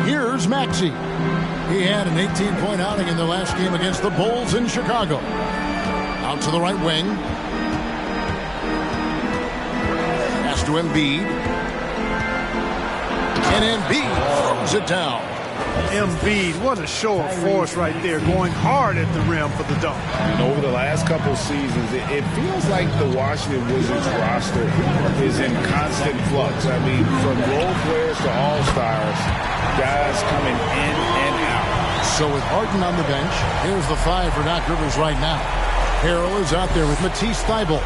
Here's Maxey. He had an 18-point outing in the last game against the Bulls in Chicago. Out to the right wing. Pass to Embiid. And Embiid throws it down. Embiid, what a show of force right there, going hard at the rim for the dunk. And over the last couple of seasons, it feels like the Washington Wizards roster is in constant flux. I mean, from role players to all-stars, guys coming in and out. So with Harden on the bench, here's the 5 for Doc Rivers right now. Harrell is out there with Matisse Thybulle.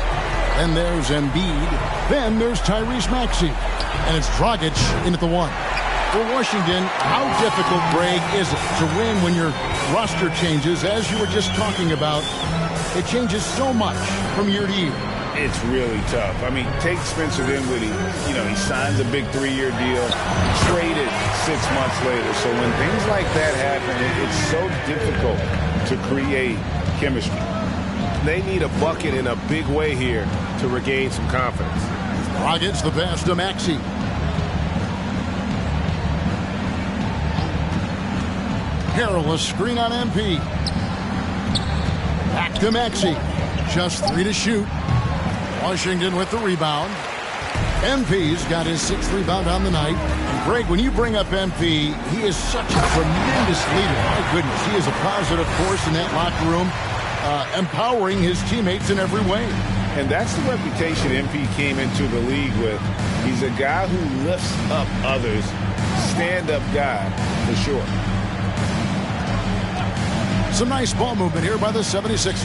Then there's Embiid. Then there's Tyrese Maxey. And it's Dragic in at the 1. For Washington, how difficult, Greg, is it to win when your roster changes? As you were just talking about, it changes so much from year to year. It's really tough. I mean, take Spencer Dinwiddie. You know, he signs a big 3-year deal, traded 6 months later. So when things like that happen, it's so difficult to create chemistry. They need a bucket in a big way here to regain some confidence. Dragic the pass to Maxey. Harrell a screen on MP. Back to Maxey. Just 3 to shoot. Washington with the rebound. MP's got his 6th rebound on the night. And Greg, when you bring up MP, he is such a tremendous leader. My goodness, he is a positive force in that locker room, empowering his teammates in every way. And that's the reputation MP came into the league with. He's a guy who lifts up others, stand-up guy for sure. Some nice ball movement here by the 76ers.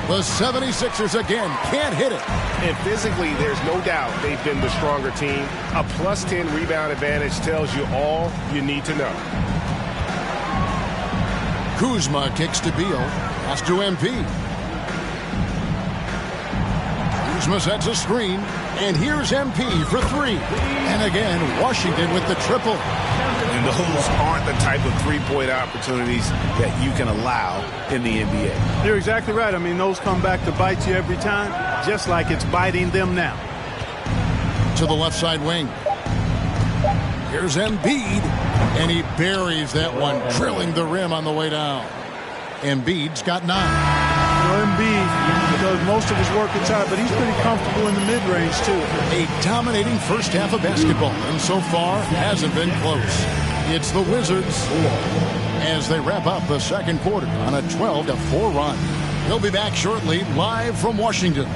The 76ers again can't hit it. And physically, there's no doubt they've been the stronger team. A plus 10 rebound advantage tells you all you need to know. Kuzma kicks to Beal. Pass to MP. Kuzma sets a screen. And here's MP for 3. And again, Washington with the triple. And those aren't the type of three-point opportunities that you can allow in the NBA. You're exactly right. I mean, those come back to bite you every time, just like it's biting them now. To the left side wing. Here's Embiid, and he buries that one, drilling the rim on the way down. Embiid's got 9. Embiid does most of his work inside, but he's pretty comfortable in the mid-range, too. A dominating first half of basketball, and so far hasn't been close. It's the Wizards as they wrap up the second quarter on a 12-4 run. They'll be back shortly, live from Washington.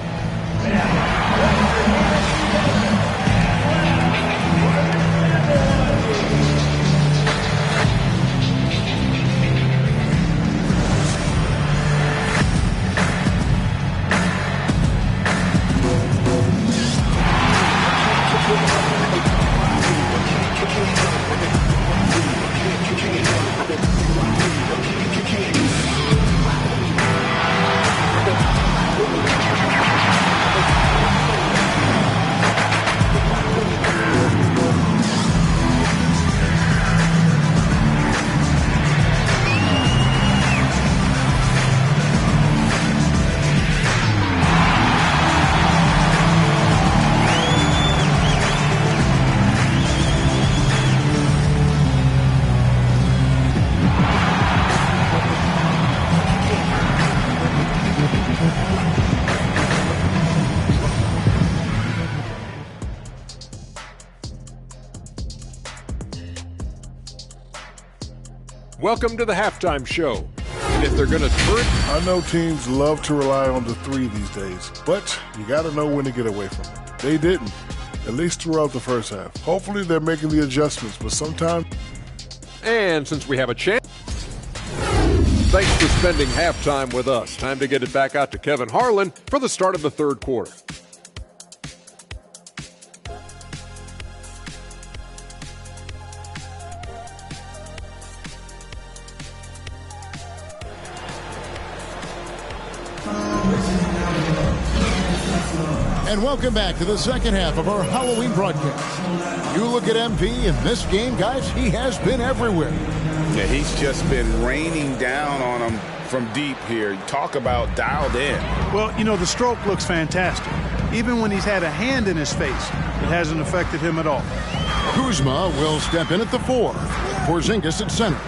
Welcome to the halftime show. And if they're going to turn... I know teams love to rely on the 3 these days, but you got to know when to get away from it. They didn't, at least throughout the first half. Hopefully they're making the adjustments, but sometimes... And since we have a chance... Thanks for spending halftime with us. Time to get it back out to Kevin Harlan for the start of the third quarter. And welcome back to the second half of our Halloween broadcast. You look at MP in this game, guys, he has been everywhere. Yeah, he's just been raining down on them from deep here. Talk about dialed in. Well, you know, the stroke looks fantastic. Even when he's had a hand in his face, it hasn't affected him at all. Kuzma will step in at the 4. Porzingis at center.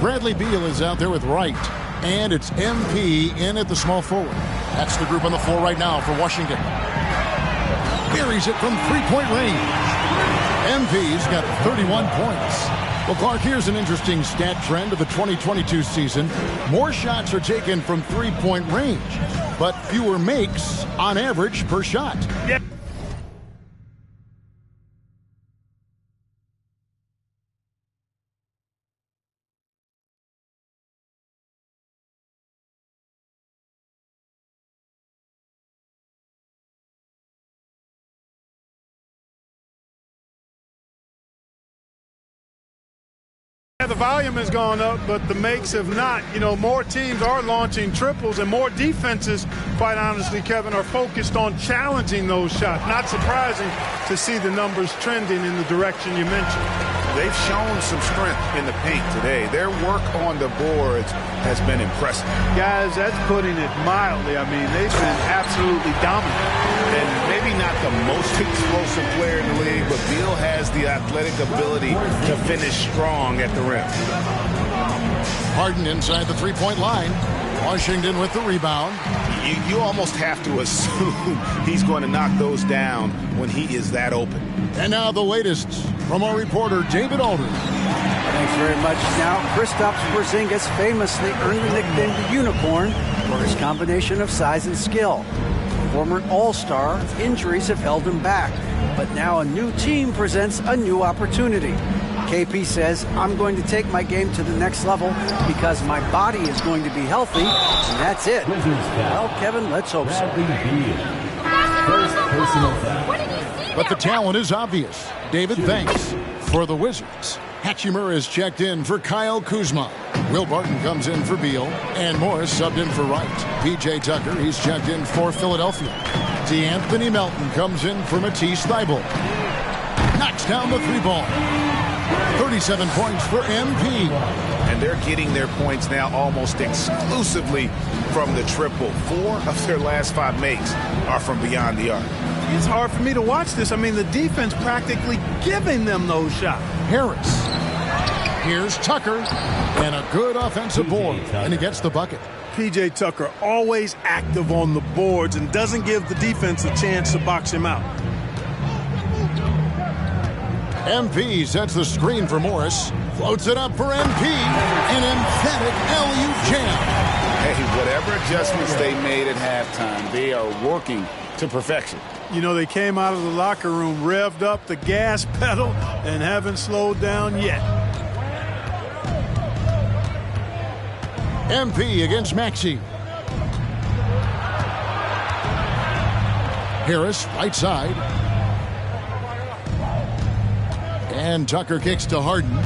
Bradley Beal is out there with Wright. And it's MP in at the small forward. That's the group on the floor right now for Washington. Buries it from three-point range. MP's got 31 points. Well, Clark, here's an interesting stat trend of the 2022 season. More shots are taken from three-point range, but fewer makes on average per shot. Yeah. The volume has gone up, but the makes have not. You know, more teams are launching triples, and more defenses, quite honestly, Kevin, are focused on challenging those shots. Not surprising to see the numbers trending in the direction you mentioned. They've shown some strength in the paint today. Their work on the boards has been impressive. Guys, that's putting it mildly. I mean, they've been absolutely dominant. And maybe not the most explosive player in the league, but Beal has the athletic ability to finish strong at the rim. Harden inside the three-point line. Washington with the rebound. You almost have to assume he's going to knock those down when he is that open. And now the latest from our reporter, David Aldridge. Thanks very much. Now, Kristaps Porzingis famously earned the nickname the Unicorn for his combination of size and skill. Former All-Star, injuries have held him back. But now a new team presents a new opportunity. KP says, I'm going to take my game to the next level because my body is going to be healthy, and that's it. Well, Kevin, let's hope so. But the talent is obvious. David, thanks. For the Wizards, Hachimura is checked in for Kyle Kuzma. Will Barton comes in for Beal, and Morris subbed in for Wright. P.J. Tucker, he's checked in for Philadelphia. DeAnthony Melton comes in for Matisse Thybulle. Knocks down the three ball. 37 points for MP. And they're getting their points now almost exclusively from the triple. 4 of their last 5 makes are from beyond the arc. It's hard for me to watch this. I mean, the defense practically giving them those shots. Harris. Here's Tucker. And a good offensive board. And he gets the bucket. P.J. Tucker always active on the boards and doesn't give the defense a chance to box him out. MP sets the screen for Morris. Floats it up for MP. An emphatic LU jam. Hey, whatever adjustments they made at halftime, they are working to perfection. You know, they came out of the locker room, revved up the gas pedal, and haven't slowed down yet. MP against Maxey. Harris, right side. And Tucker kicks to Harden.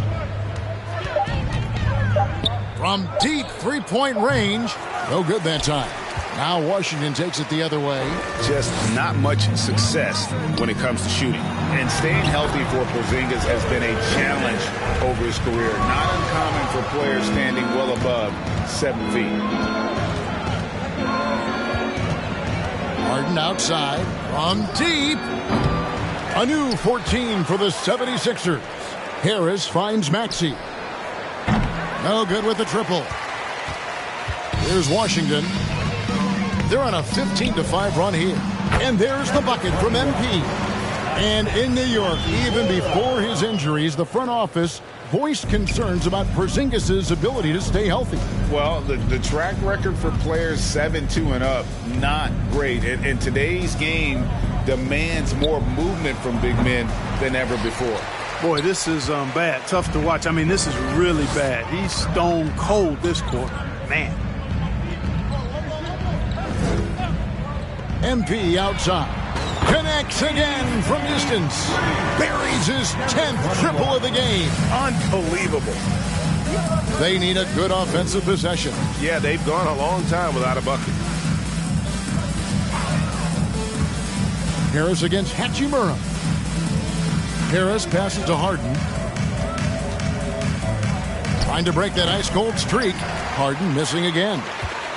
From deep three-point range. No good that time. Now Washington takes it the other way. Just not much success when it comes to shooting. And staying healthy for Porzingis has been a challenge over his career. Not uncommon for players standing well above 7 feet. Harden outside. From deep. A new 14 for the 76ers. Harris finds Maxey. No good with the triple. Here's Washington. They're on a 15-5 run here. And there's the bucket from MP. And in New York, even before his injuries, the front office voiced concerns about Porzingis' ability to stay healthy. Well, the track record for players 7-2 and up, not great. And today's game demands more movement from big men than ever before. Boy, this is bad. Tough to watch. I mean, this is really bad. He's stone cold this quarter. Man. MP outside. Connects again from distance. Buries his 10th triple of the game. Unbelievable. They need a good offensive possession. Yeah, they've gone a long time without a bucket. Harris against Hachimura. Harris passes to Harden. Trying to break that ice-cold streak. Harden missing again.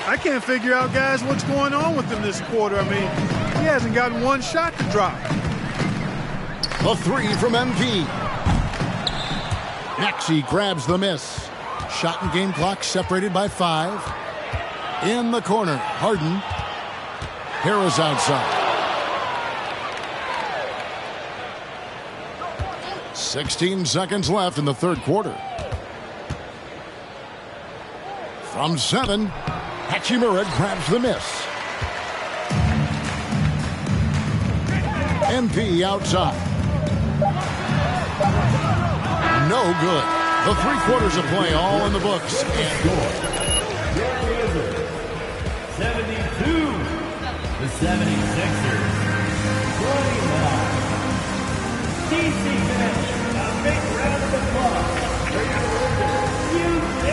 I can't figure out, guys, what's going on with him this quarter. I mean, he hasn't gotten one shot to drop. A three from MP. Maxey grabs the miss. Shot and game clock separated by 5. In the corner, Harden. Harris outside. 16 seconds left in the third quarter. From 7, Hachimura grabs the miss. MP outside. No good. The 3 quarters of play all in the books. And 72. The 76ers. 29. DC Finish. A big round of applause for your local UNC.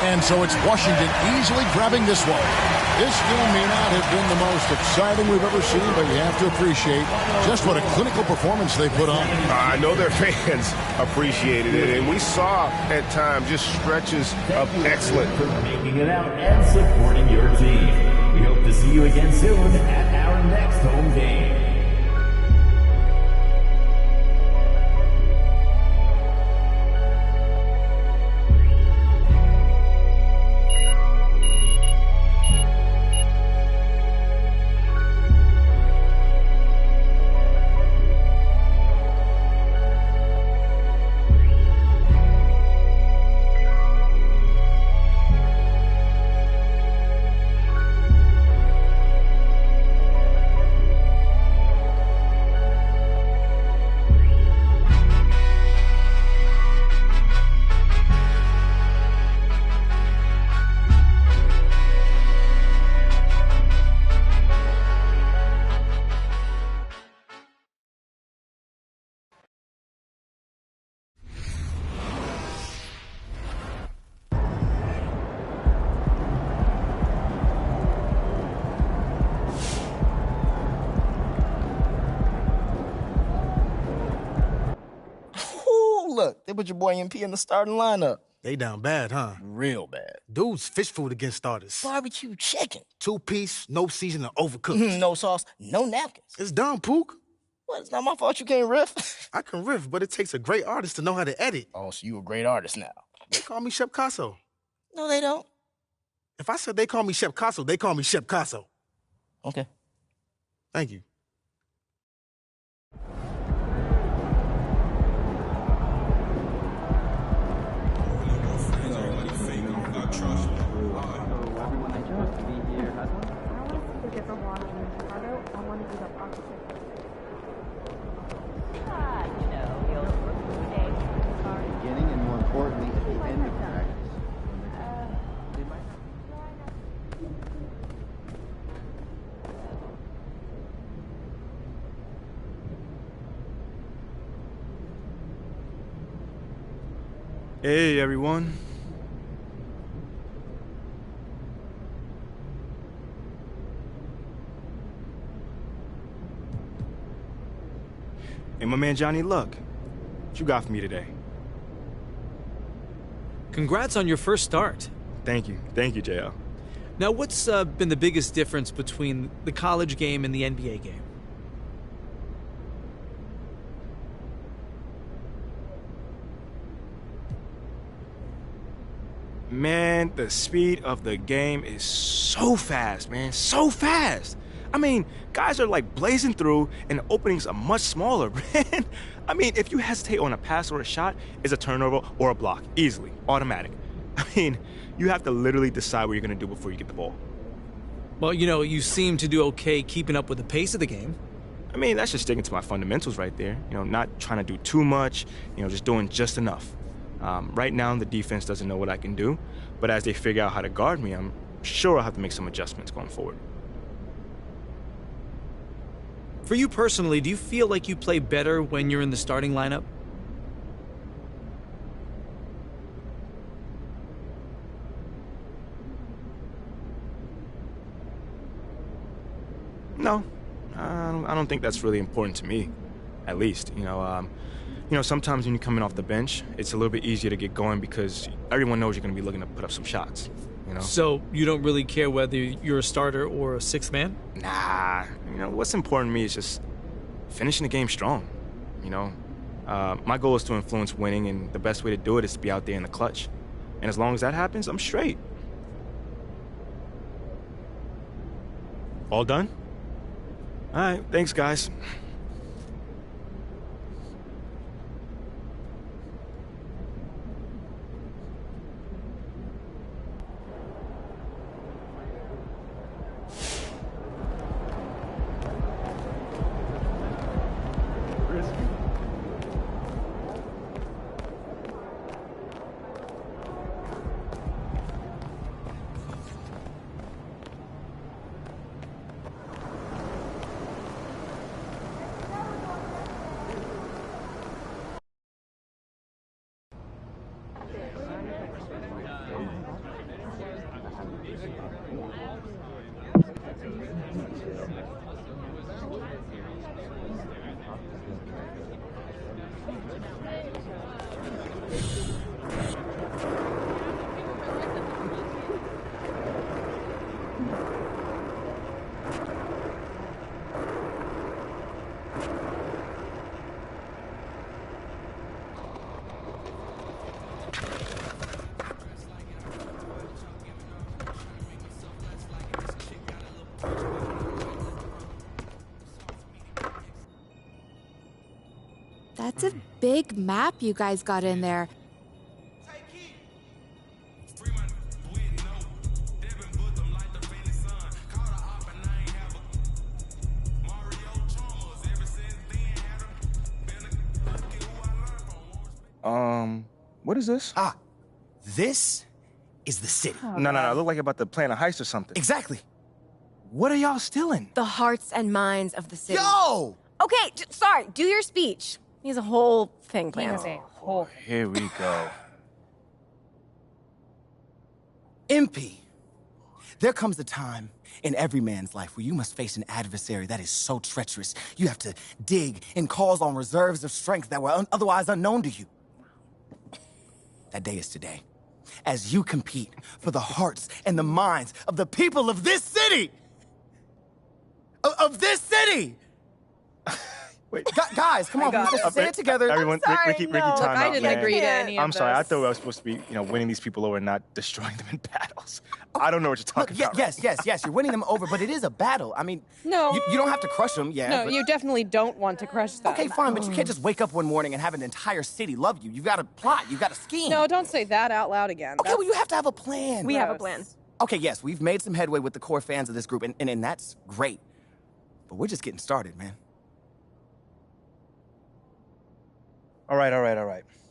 And so it's Washington easily grabbing this one. This game may not have been the most exciting we've ever seen, but you have to appreciate just what a clinical performance they put on. I know their fans appreciated it, and we saw at times just stretches of excellent. For making it out and supporting your team. We hope to see you again soon at our next home game. Look, they put your boy MP in the starting lineup. They down bad, huh? Real bad. Dude's fish food against starters. Barbecue chicken. 2-piece, no seasoning, overcooked. No sauce, no napkins. It's done, Pook. Well, it's not my fault you can't riff. I can riff, but it takes a great artist to know how to edit. Oh, so you a great artist now. They call me Shep Casso. No, they don't. If I said they call me Shep Casso, they call me Shep Casso. Okay. Thank you. Beginning and more importantly at the end of practice. Hey, everyone. Hey, my man Johnny Luck. What you got for me today? Congrats on your first start. Thank you, JL. Now, what's been the biggest difference between the college game and the NBA game? Man, the speed of the game is so fast, man. So fast. I mean, guys are like blazing through and the openings are much smaller, man. I mean, if you hesitate on a pass or a shot, it's a turnover or a block. Easily. Automatic. I mean, you have to literally decide what you're going to do before you get the ball. Well, you know, you seem to do okay keeping up with the pace of the game. I mean, that's just sticking to my fundamentals right there. You know, not trying to do too much, you know, just doing just enough. Right now, the defense doesn't know what I can do, but as they figure out how to guard me, I'm sure I'll have to make some adjustments going forward. For you personally, do you feel like you play better when you're in the starting lineup? No, I don't think that's really important to me, at least. You know, sometimes when you're coming off the bench, it's a little bit easier to get going because everyone knows you're going to be looking to put up some shots. You know? So you don't really care whether you're a starter or a sixth man? Nah. You know, what's important to me is just finishing the game strong. You know, my goal is to influence winning, and the best way to do it is to be out there in the clutch. And as long as that happens, I'm straight. All done? All right, thanks, guys. That's a big map you guys got in there. What is this? This is the city. No, it looked like you're about to plan a heist or something. Exactly. What are y'all stealing? The hearts and minds of the city. Yo! Okay, sorry, do your speech. He has a whole thing planned. Here we go. MP, there comes a time in every man's life where you must face an adversary that is so treacherous. You have to dig and calls on reserves of strength that were otherwise unknown to you. That day is today, as you compete for the hearts and the minds of the people of this city! Of this city! Wait. Guys, come on, let's say it together. Everyone, Ricky, time out, I didn't man. agree to any of I'm sorry, I this. thought I was supposed to be, winning these people over and not destroying them in battles. I don't know what you're talking about. Yes, you're winning them over, but it is a battle. I mean, No. you don't have to crush them, yeah. No, but- you definitely don't want to crush them. Okay, fine, but you can't just wake up one morning and have an entire city love you. You've got to plot, you've got to scheme. No, don't say that out loud again. Okay, well, you have to have a plan. We have a plan. Okay, yes, we've made some headway with the core fans of this group, and that's great. But we're just getting started, man. All right.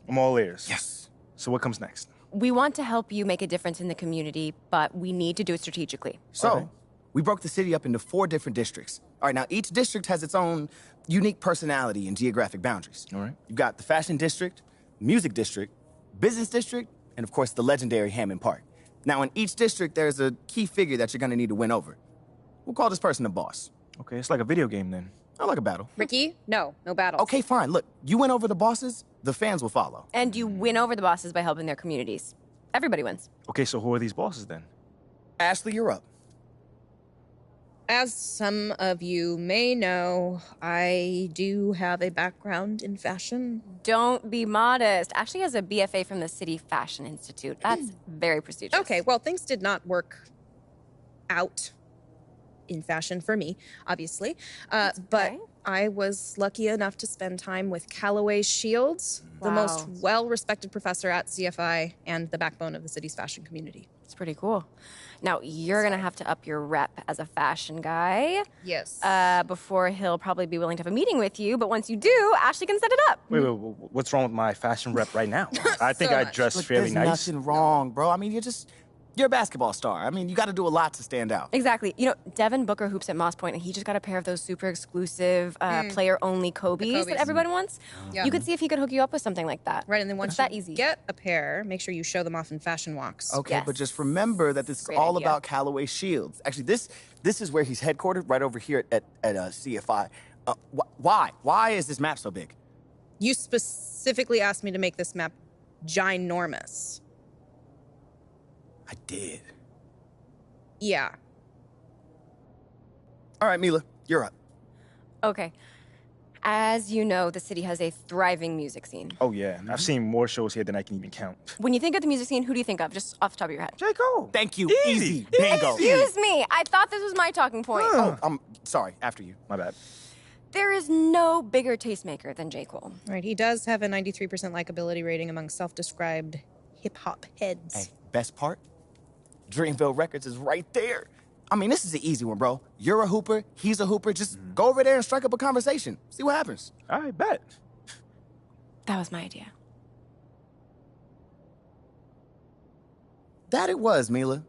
I'm all ears. Yes. So what comes next? We want to help you make a difference in the community, but we need to do it strategically. So, we broke the city up into 4 different districts. All right, now each district has its own unique personality and geographic boundaries. All right. You've got the fashion district, music district, business district, and of course the legendary Hammond Park. Now in each district, there's a key figure that you're gonna need to win over. We'll call this person the boss. Okay, it's like a video game then. I like a battle. Ricky, no battle. Okay, fine. Look, you win over the bosses, the fans will follow. And you win over the bosses by helping their communities. Everybody wins. Okay, so who are these bosses then? Ashley, you're up. As some of you may know, I do have a background in fashion. Don't be modest. Ashley has a BFA from the City Fashion Institute. That's very prestigious. Okay, well, things did not work out in fashion for me, obviously. But I was lucky enough to spend time with Callaway Shields, the most well-respected professor at CFI and the backbone of the city's fashion community. It's pretty cool. Now, you're going to have to up your rep as a fashion guy. Yes. Before he'll probably be willing to have a meeting with you, but once you do, Ashley can set it up. Wait, what's wrong with my fashion rep right now? I think I dress Look, fairly there's nice. nothing wrong, bro. I mean, You're a basketball star. I mean, you got to do a lot to stand out. Exactly. You know, Devin Booker hoops at Moss Point, and he just got a pair of those super exclusive, player-only Kobe's that everyone wants. Yeah. You could see if he could hook you up with something like that. Right, and then once It's that you easy. get a pair, make sure you show them off in fashion walks. Okay, but just remember that this is all about Callaway Shields. Actually, this is where he's headquartered, right over here at CFI. Why is this map so big? You specifically asked me to make this map ginormous. I did. Yeah. All right, Mila, you're up. Okay. As you know, the city has a thriving music scene. Oh, yeah. I've seen more shows here than I can even count. When you think of the music scene, who do you think of, just off the top of your head? J. Cole. Thank you. Easy. Bingo. Excuse me. I thought this was my talking point. Oh, I'm sorry. After you. My bad. There is no bigger tastemaker than J. Cole. Right, he does have a 93% likability rating among self-described hip-hop heads. Hey, best part? Dreamville Records is right there. I mean, this is an easy one, bro. You're a hooper, he's a hooper. Just go over there and strike up a conversation. See what happens. I bet. That was my idea. That it was, Mila.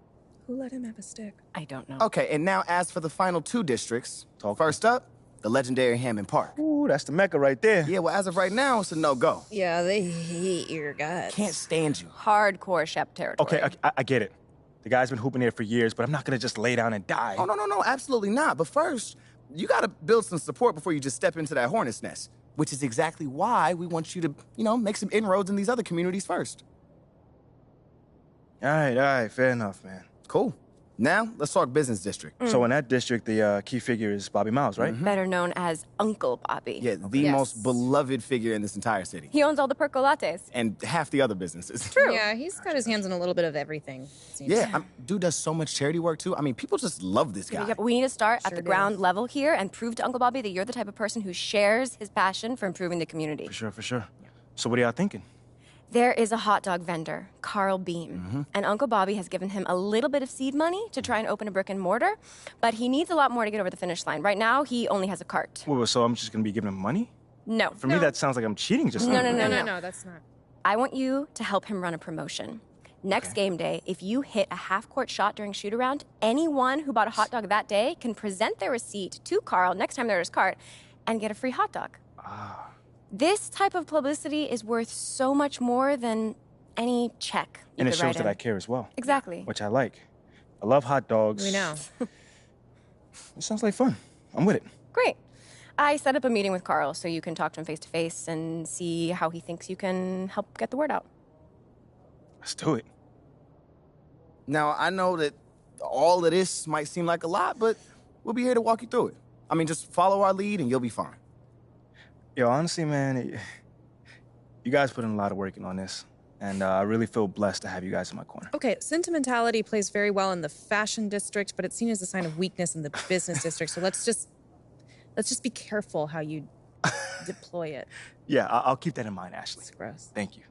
Who let him have a stick? I don't know. Okay, and now as for the final two districts, first up, the legendary Hammond Park. Ooh, that's the Mecca right there. Yeah, well, as of right now, it's a no-go. Yeah, they hate your guts. Can't stand you. Hardcore Shep territory. Okay, I get it. The guy's been hooping here for years, but I'm not gonna just lay down and die. Oh, no, absolutely not. But first, you gotta build some support before you just step into that hornet's nest, which is exactly why we want you to, make some inroads in these other communities first. All right, fair enough, man. Cool. Now, let's talk business district. So in that district, the key figure is Bobby Miles, right? Better known as Uncle Bobby. Yeah, the most beloved figure in this entire city. He owns all the percolates. And half the other businesses. True. Yeah, he's got his hands in a little bit of everything. Seems. Yeah, dude does so much charity work, too. I mean, people just love this guy. Yeah, but we need to start at the ground level here and prove to Uncle Bobby that you're the type of person who shares his passion for improving the community. For sure. So what are y'all thinking? There is a hot dog vendor, Carl Beam, and Uncle Bobby has given him a little bit of seed money to try and open a brick and mortar, but he needs a lot more to get over the finish line. Right now, he only has a cart. Well, so I'm just gonna be giving him money? No. For me, that sounds like I'm cheating just No, that's not. I want you to help him run a promotion. Next game day, if you hit a half-court shot during shoot-around, anyone who bought a hot dog that day can present their receipt to Carl next time they're at his cart and get a free hot dog. This type of publicity is worth so much more than any check you And it could shows write that in. I care as well. Exactly. Which I like. I love hot dogs. We know. It sounds like fun. I'm with it. Great. I set up a meeting with Carl so you can talk to him face-to-face and see how he thinks you can help get the word out. Let's do it. Now, I know that all of this might seem like a lot, but we'll be here to walk you through it. I mean, just follow our lead and you'll be fine. Yo, honestly, man, you guys put in a lot of work in on this, and I really feel blessed to have you guys in my corner. Okay, sentimentality plays very well in the fashion district, but it's seen as a sign of weakness in the business district. So let's just be careful how you deploy it. Yeah, I'll keep that in mind, Ashley. It's gross. Thank you.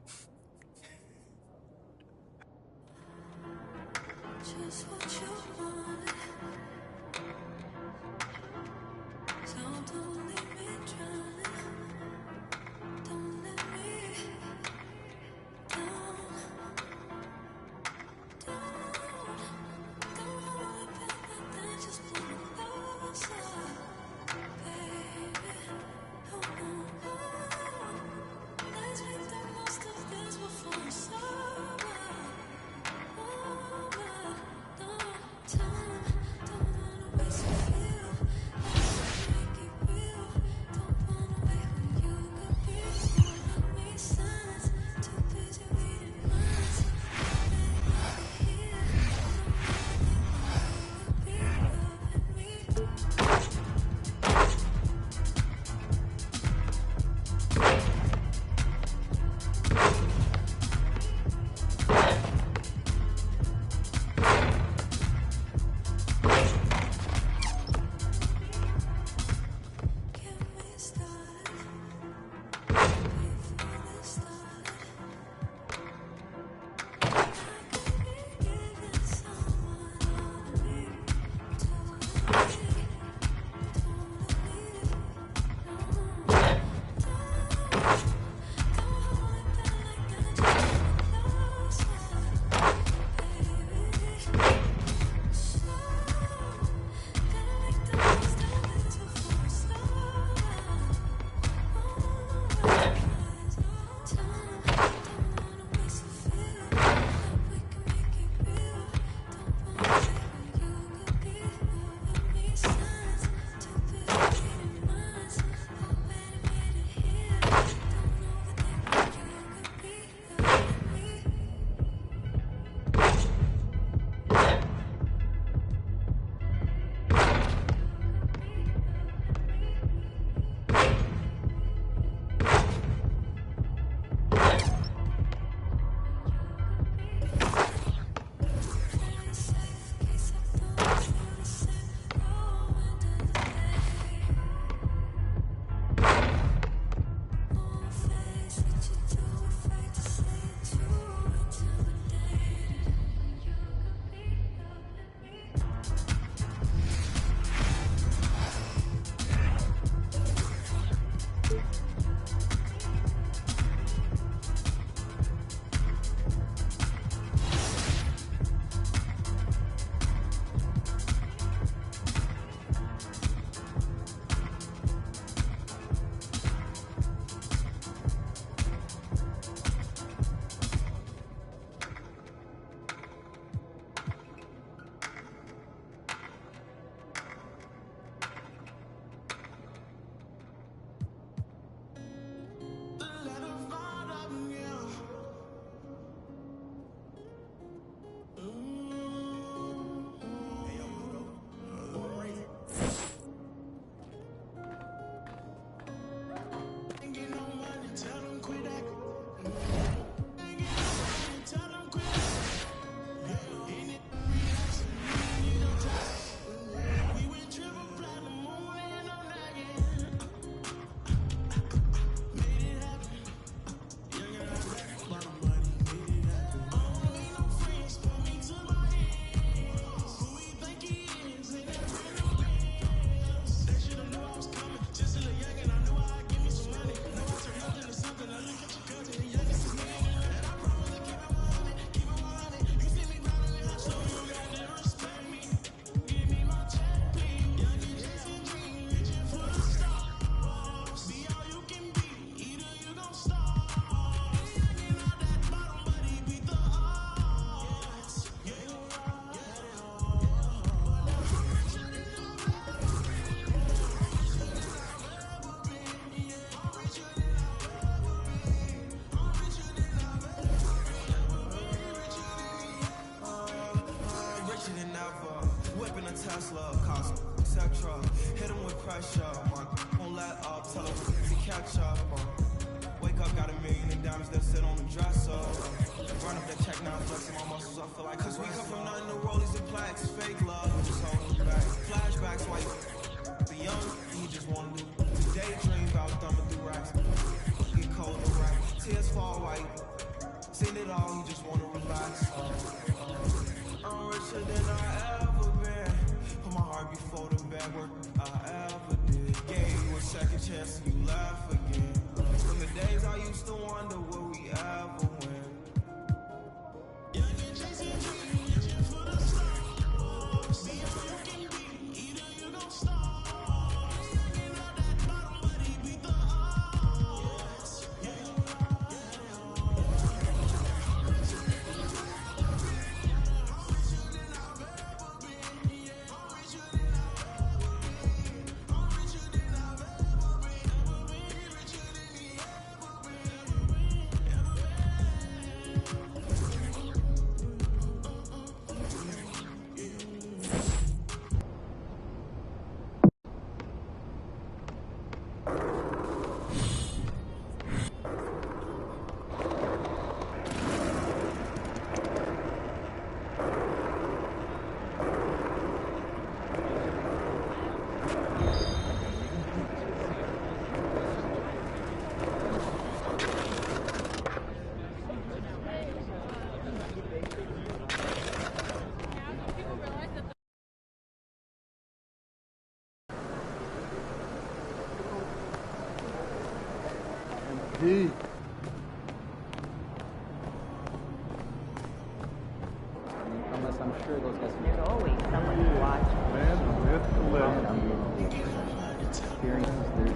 pressure. Won't let up till to catch up. Wake up, got $1 million in diamonds that sit on the dresser. Run up that check now, flexing my muscles. I feel like cause we come from nothing to rollies and plaques. Fake love, just holding back. Flashbacks, white. The young, he just wanna do. Daydream about thumbing through racks. Get cold and rack. Tears fall white. Seen it all, he just wanna relax. I'm richer than I ever been. Put my heart before the bad work I ever did. Gave you a second chance and you laugh again. From the days I used to wonder will we ever win. Hey. Unless I'm sure those guys. There's always someone to watch. Man, with the left. Experiences there.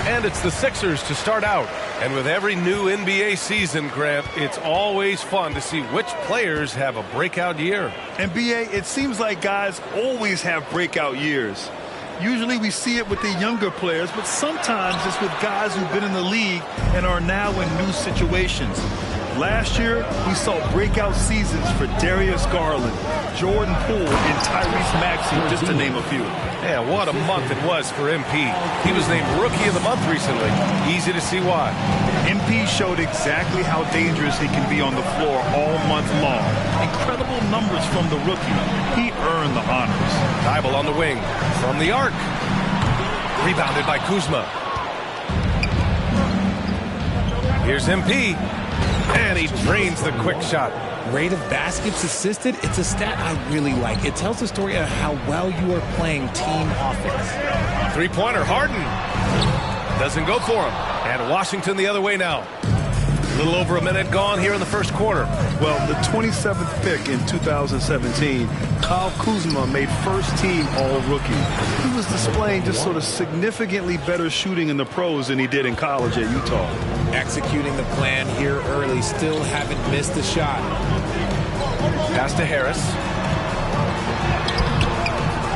And it's the Sixers to start out. And with every new NBA season, Grant, it's always fun to see which players have a breakout year. NBA, it seems like guys always have breakout years. Usually we see it with the younger players, but sometimes it's with guys who've been in the league and are now in new situations. Last year, we saw breakout seasons for Darius Garland, Jordan Poole, and Tyrese Maxey, just to name a few. Yeah, what a month it was for MP. He was named Rookie of the Month recently. Easy to see why. MP showed exactly how dangerous he can be on the floor all month long. Incredible numbers from the rookie. He earned the honors. Thybulle on the wing. From the arc. Rebounded by Kuzma. Here's MP. And he drains the quick shot. Rate of baskets assisted, it's a stat I really like. It tells the story of how well you are playing team offense. Three-pointer, Harden. Doesn't go for him. And Washington the other way now. A little over a minute gone here in the first quarter. Well, the 27th pick in 2017, Kyle Kuzma made first-team All-Rookie. He was displaying just sort of significantly better shooting in the pros than he did in college at Utah. Executing the plan here early, still haven't missed a shot. Pass to Harris.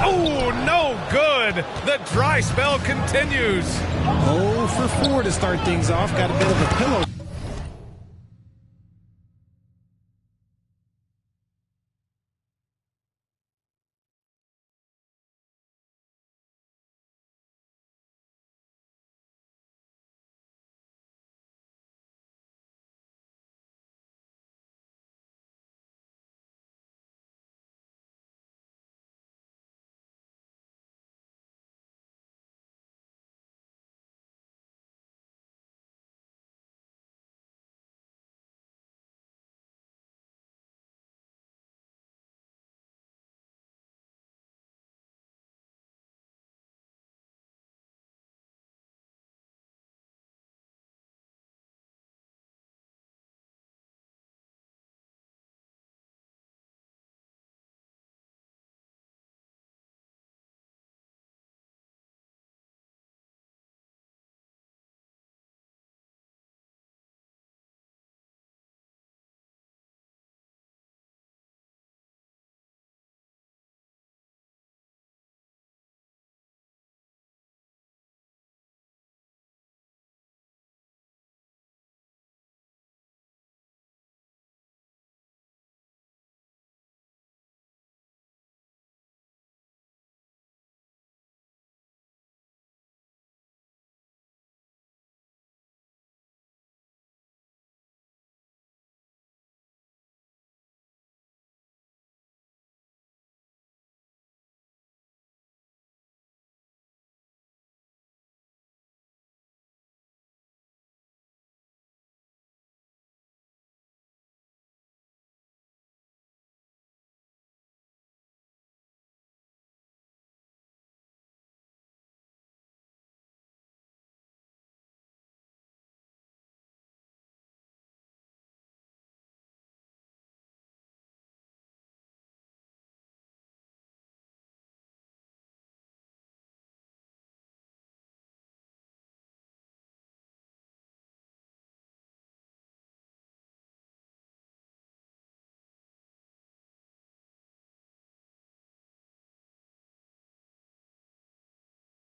Oh, no good. The dry spell continues. 0 for 4 to start things off. Got a bit of a pillow.